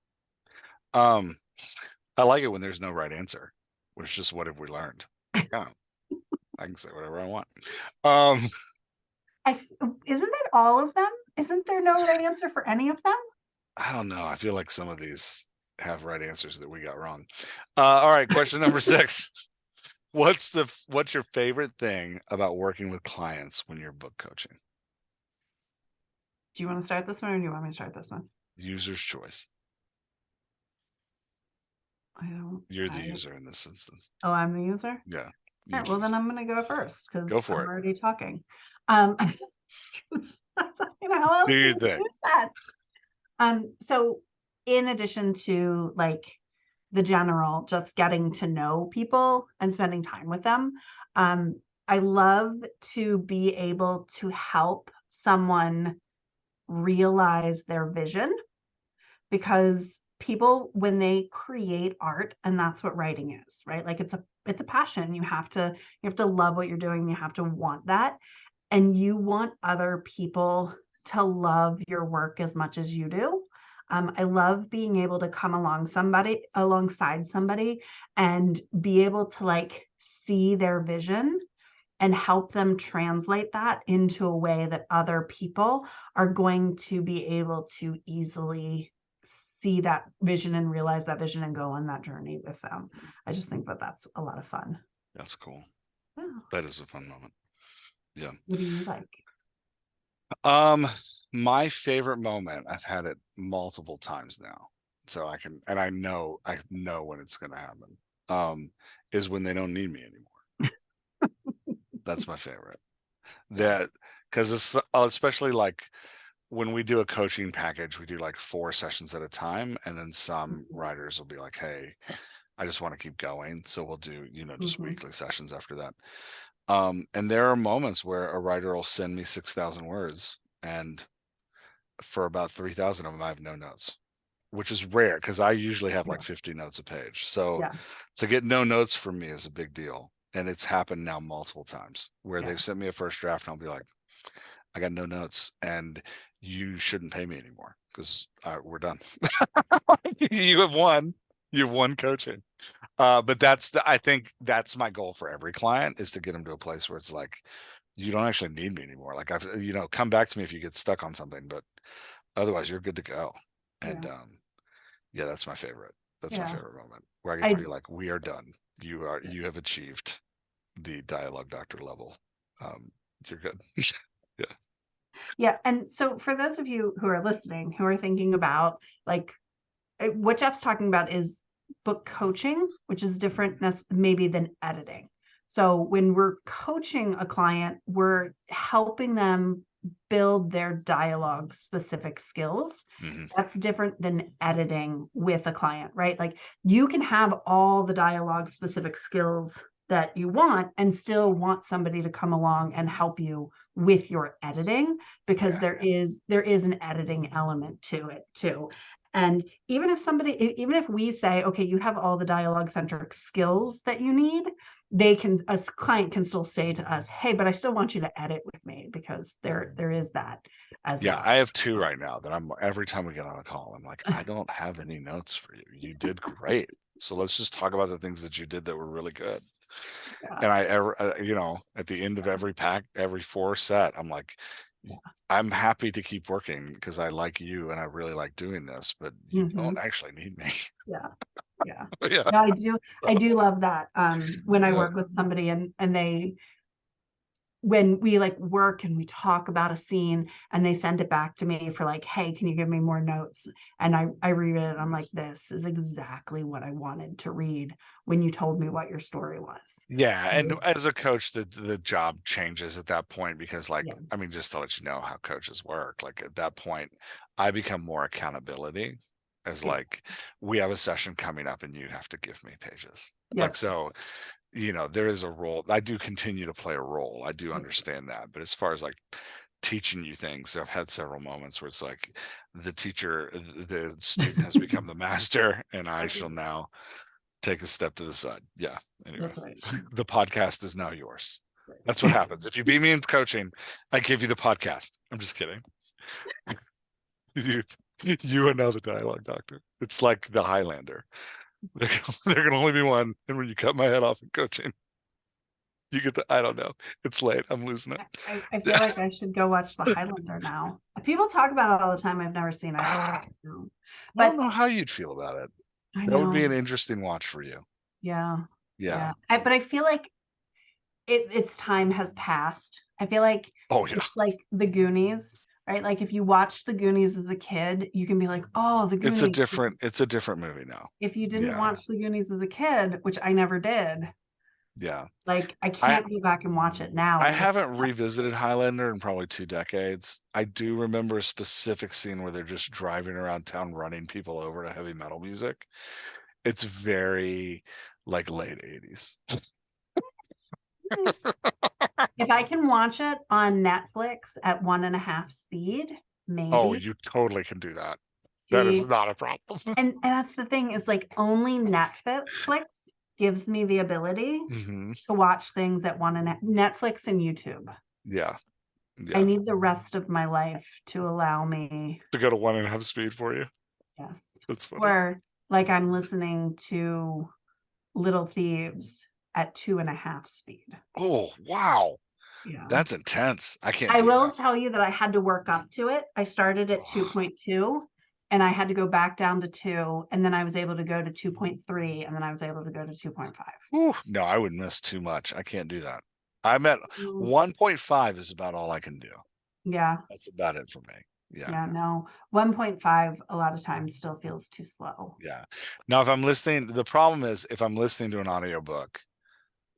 Speaker 2: I like it when there's no right answer, which is just what have we learned? Yeah. I can say whatever I want.
Speaker 1: Isn't it all of them? Isn't there no right answer for any of them?
Speaker 2: I don't know. I feel like some of these have right answers that we got wrong. All right, question number 6. What's your favorite thing about working with clients when you're book coaching?
Speaker 1: Do you want to start this one or do you want me to start this one?
Speaker 2: User's choice. You're the user in this instance.
Speaker 1: Oh, I'm the user?
Speaker 2: Yeah.
Speaker 1: All right, well, then I'm going to go first because I'm already talking. How else do you do that? So in addition to like the general, just getting to know people and spending time with them, I love to be able to help someone realize their vision, because people, when they create art, and that's what writing is, right? Like it's a passion. You have to love what you're doing. You have to want that. And you want other people to love your work as much as you do. I love being able to come alongside somebody and be able to like see their vision and help them translate that into a way that other people are going to be able to easily see that vision and realize that vision and go on that journey with them. I just think that that's a lot of fun.
Speaker 2: That's cool. Yeah. That is a fun moment. Yeah.
Speaker 1: What do you like?
Speaker 2: My favorite moment, I've had it multiple times now, so I know when it's going to happen, is when they don't need me anymore. That's my favorite. That, because it's especially like when we do a coaching package, we do like 4 sessions at a time, and then some writers will be like, hey, I just want to keep going, so we'll do just weekly sessions after that. And there are moments where a writer will send me 6,000 words, and for about 3,000 of them I have no notes, which is rare because I usually have like 50 notes a page. So to get no notes from me is a big deal. And it's happened now multiple times where they've sent me a first draft and I'll be like, I got no notes and you shouldn't pay me anymore because we're done. You've won coaching. But I think that's my goal for every client, is to get them to a place where it's like, you don't actually need me anymore. Like come back to me if you get stuck on something, but otherwise you're good to go. And that's my favorite. That's my favorite moment, where I get to be like, we are done. You have achieved the dialogue doctor level. You're good.
Speaker 1: Yeah. And so for those of you who are listening, who are thinking about like what Jeff's talking about is book coaching, which is different maybe than editing. So when we're coaching a client, we're helping them build their dialogue specific skills. That's different than editing with a client, right? Like you can have all the dialogue specific skills that you want and still want somebody to come along and help you with your editing, because there is an editing element to it too. And even if we say, okay, you have all the dialogue centric skills that you need, a client can still say to us, hey, but I still want you to edit with me, because there is that as well.
Speaker 2: I have 2 right now that every time we get on a call, I'm like, I don't have any notes for you. You did great. So let's just talk about the things that you did that were really good. And at the end of every 4 set, I'm like, I'm happy to keep working because I like you and I really like doing this, but you don't actually need me.
Speaker 1: No, I do. I do love that. When I work with somebody and when we like work and we talk about a scene and they send it back to me for like, hey, can you give me more notes? And I read it and I'm like, this is exactly what I wanted to read when you told me what your story was.
Speaker 2: Yeah, and as a coach, the job changes at that point because, like,
Speaker 1: Yeah.
Speaker 2: I mean, just to let you know how coaches work, like at that point, I become more accountability as
Speaker 1: Yeah.
Speaker 2: like, we have a session coming up and you have to give me pages. Like,
Speaker 1: Yep.
Speaker 2: so, there is a role. I do continue to play a role. I do
Speaker 1: Yep.
Speaker 2: understand that. But as far as like teaching you things, I've had several moments where it's like the teacher, the student has become the master, and I shall now take a step to the side. Yeah. Anyway,
Speaker 1: That's right.
Speaker 2: the podcast is now yours. That's what happens. If you beat me in coaching, I give you the podcast. I'm just kidding. you, you and now the dialogue doctor. It's like the Highlander. There can only be one. And when you cut my head off in coaching, you get the, I don't know. It's late. I'm losing it.
Speaker 1: I feel like I should go watch The Highlander now. People talk about it all the time. I've never seen it.
Speaker 2: I
Speaker 1: But
Speaker 2: don't know how you'd feel about it.
Speaker 1: I
Speaker 2: That would be an
Speaker 1: know.
Speaker 2: interesting watch for you.
Speaker 1: Yeah.
Speaker 2: Yeah.
Speaker 1: Yeah. But I feel like its time has passed. I feel like
Speaker 2: Oh yeah.
Speaker 1: it's like the Goonies, right? Like if you watched the Goonies as a kid, you can be like, oh, the
Speaker 2: It's a
Speaker 1: Goonies.
Speaker 2: different movie now.
Speaker 1: If you didn't
Speaker 2: Yeah.
Speaker 1: watch the Goonies as a kid, which I never did,
Speaker 2: Yeah.
Speaker 1: like I
Speaker 2: I
Speaker 1: can't go back and watch it now.
Speaker 2: I haven't revisited Highlander in probably 2 decades. I do remember a specific scene where they're just driving around town running people over to heavy metal music. It's very like late 80s.
Speaker 1: If I can watch it on Netflix at 1.5 speed,
Speaker 2: Oh,
Speaker 1: maybe.
Speaker 2: you totally can do that. That
Speaker 1: See,
Speaker 2: is not a problem.
Speaker 1: and that's the thing is like only Netflix gives me the ability
Speaker 2: hmm
Speaker 1: to watch things at Netflix and YouTube.
Speaker 2: Yeah.
Speaker 1: I
Speaker 2: Yeah.
Speaker 1: need the rest of my life to allow me,
Speaker 2: To go to 1.5 speed for you.
Speaker 1: yes,
Speaker 2: That's funny.
Speaker 1: or like I'm listening to Little Thieves at 2.5 speed.
Speaker 2: Oh, wow.
Speaker 1: Yeah.
Speaker 2: That's intense. I can't
Speaker 1: I
Speaker 2: do
Speaker 1: will
Speaker 2: that.
Speaker 1: tell you that I had to work up to it. I started at 2.2 and I had to go back down to 2 and then I was able to go to 2.3 and then I was able to go to 2.5.
Speaker 2: Whew. No, I would miss too much. I can't do that. I'm at
Speaker 1: Mm,
Speaker 2: 1.5 is about all I can do.
Speaker 1: yeah.
Speaker 2: That's about it for me. Yeah.
Speaker 1: Yeah, no. 1.5 a lot of times still feels too slow.
Speaker 2: Yeah. Now, if I'm listening, the problem is if I'm listening to an audiobook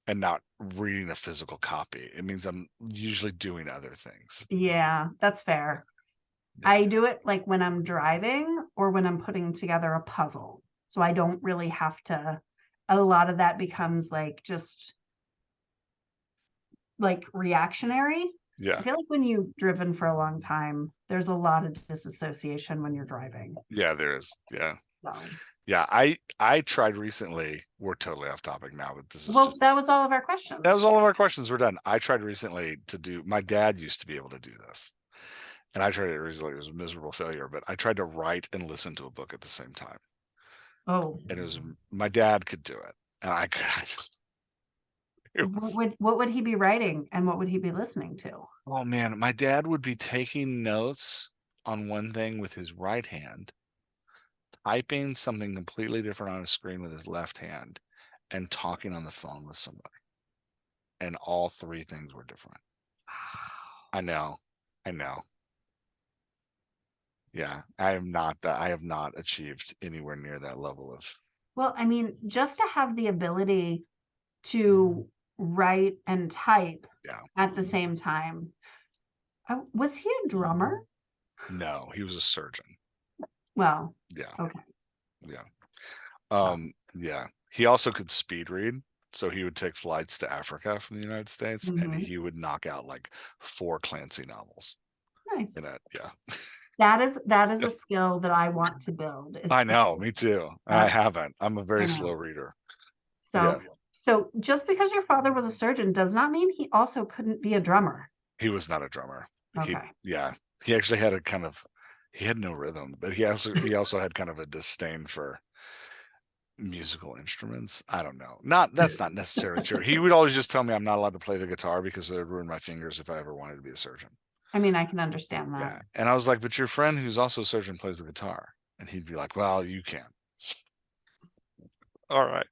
Speaker 2: and not reading a physical copy, it means I'm usually doing other things.
Speaker 1: Yeah, that's fair.
Speaker 2: Yeah.
Speaker 1: I do it like when I'm driving or when I'm putting together a puzzle. So I don't really have to, a lot of that becomes like just like reactionary.
Speaker 2: Yeah.
Speaker 1: I feel like when you've driven for a long time, there's a lot of disassociation when you're driving.
Speaker 2: Yeah, there is. Yeah.
Speaker 1: So,
Speaker 2: Yeah. I tried recently. We're totally off topic now, but this is
Speaker 1: well,
Speaker 2: just
Speaker 1: that was all of our questions.
Speaker 2: that was all of our questions. We're done. I tried recently to do my dad used to be able to do this. And I tried it recently. It was a miserable failure, but I tried to write and listen to a book at the same time.
Speaker 1: Oh,
Speaker 2: And it was my dad could do it. And I could
Speaker 1: what would he be writing and what would he be listening to?
Speaker 2: oh man, my dad would be taking notes on one thing with his right hand, typing something completely different on a screen with his left hand, and talking on the phone with somebody. And all three things were different. I know. I know. Yeah. I am not that I have not achieved anywhere near that level of
Speaker 1: Well, I mean, just to have the ability to write and type
Speaker 2: yeah.
Speaker 1: at the same time. Was he a drummer?
Speaker 2: No, he was a surgeon.
Speaker 1: Well,
Speaker 2: Yeah.
Speaker 1: okay.
Speaker 2: Yeah.
Speaker 1: Well,
Speaker 2: Yeah. He also could speed read. So he would take flights to Africa from the United States and
Speaker 1: mhm.
Speaker 2: he would knock out like 4 Clancy novels
Speaker 1: Nice.
Speaker 2: in it. Yeah.
Speaker 1: That is a skill that I want to build.
Speaker 2: I know, me too. And I haven't. I'm a very
Speaker 1: I
Speaker 2: slow
Speaker 1: know.
Speaker 2: reader. Yeah.
Speaker 1: So just because your father was a surgeon does not mean he also couldn't be a drummer.
Speaker 2: He was not a drummer.
Speaker 1: Okay.
Speaker 2: Yeah. He actually had a kind of he had no rhythm, but he also had kind of a disdain for musical instruments. I don't know. That's not necessarily true. He would always just tell me I'm not allowed to play the guitar because it would ruin my fingers if I ever wanted to be a surgeon.
Speaker 1: I mean, I can understand that.
Speaker 2: Yeah. And I was like, but your friend who's also a surgeon plays the guitar. And he'd be like, well, you can. All right.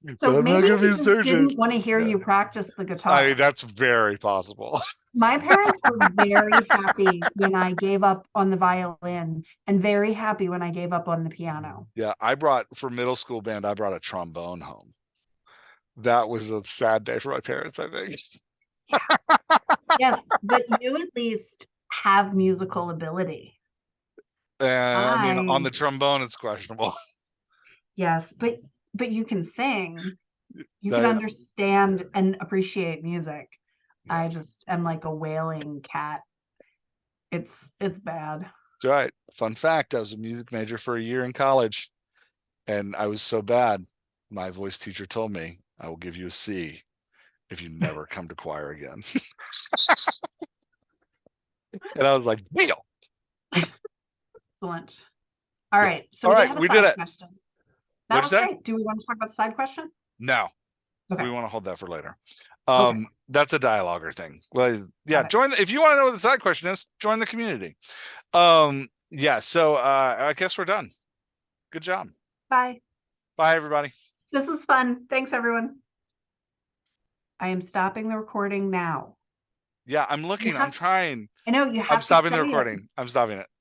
Speaker 1: So
Speaker 2: but I'm not
Speaker 1: maybe
Speaker 2: gonna be
Speaker 1: he
Speaker 2: a
Speaker 1: just
Speaker 2: surgeon.
Speaker 1: didn't want to hear
Speaker 2: Yeah.
Speaker 1: you practice the
Speaker 2: I
Speaker 1: guitar.
Speaker 2: mean, that's very possible.
Speaker 1: My parents were very happy when I gave up on the violin and very happy when I gave up on the piano.
Speaker 2: Yeah, for middle school band, I brought a trombone home. That was a sad day for my parents, I think.
Speaker 1: Yes, but you at least have musical ability.
Speaker 2: And I mean, on
Speaker 1: I,
Speaker 2: the trombone, it's questionable.
Speaker 1: yes, but you can sing. You can
Speaker 2: Yeah,
Speaker 1: understand and appreciate music.
Speaker 2: yeah.
Speaker 1: I just am like a wailing cat. It's bad.
Speaker 2: That's right. Fun fact, I was a music major for a year in college, and I was so bad, my voice teacher told me, I will give you a C if you never come to choir again. And I was like, deal.
Speaker 1: Excellent. All
Speaker 2: Yeah.
Speaker 1: right. So
Speaker 2: All
Speaker 1: we did
Speaker 2: right,
Speaker 1: have a
Speaker 2: we did
Speaker 1: side
Speaker 2: it.
Speaker 1: question. That
Speaker 2: What'd
Speaker 1: was
Speaker 2: you say?
Speaker 1: great. Do we want to talk about the side question?
Speaker 2: No,
Speaker 1: Okay.
Speaker 2: we want to hold that for later.
Speaker 1: Okay.
Speaker 2: That's a dialoguer thing. Well, yeah,
Speaker 1: Okay.
Speaker 2: if you want to know what the side question is, join the community. Yeah, so I guess we're done. Good job.
Speaker 1: Bye.
Speaker 2: Bye, everybody.
Speaker 1: This was fun. Thanks, everyone. I am stopping the recording now.
Speaker 2: Yeah, I'm
Speaker 1: You
Speaker 2: looking. I'm
Speaker 1: have,
Speaker 2: trying.
Speaker 1: I know you
Speaker 2: I'm
Speaker 1: have to
Speaker 2: stopping
Speaker 1: say
Speaker 2: the
Speaker 1: it.
Speaker 2: recording. I'm stopping it.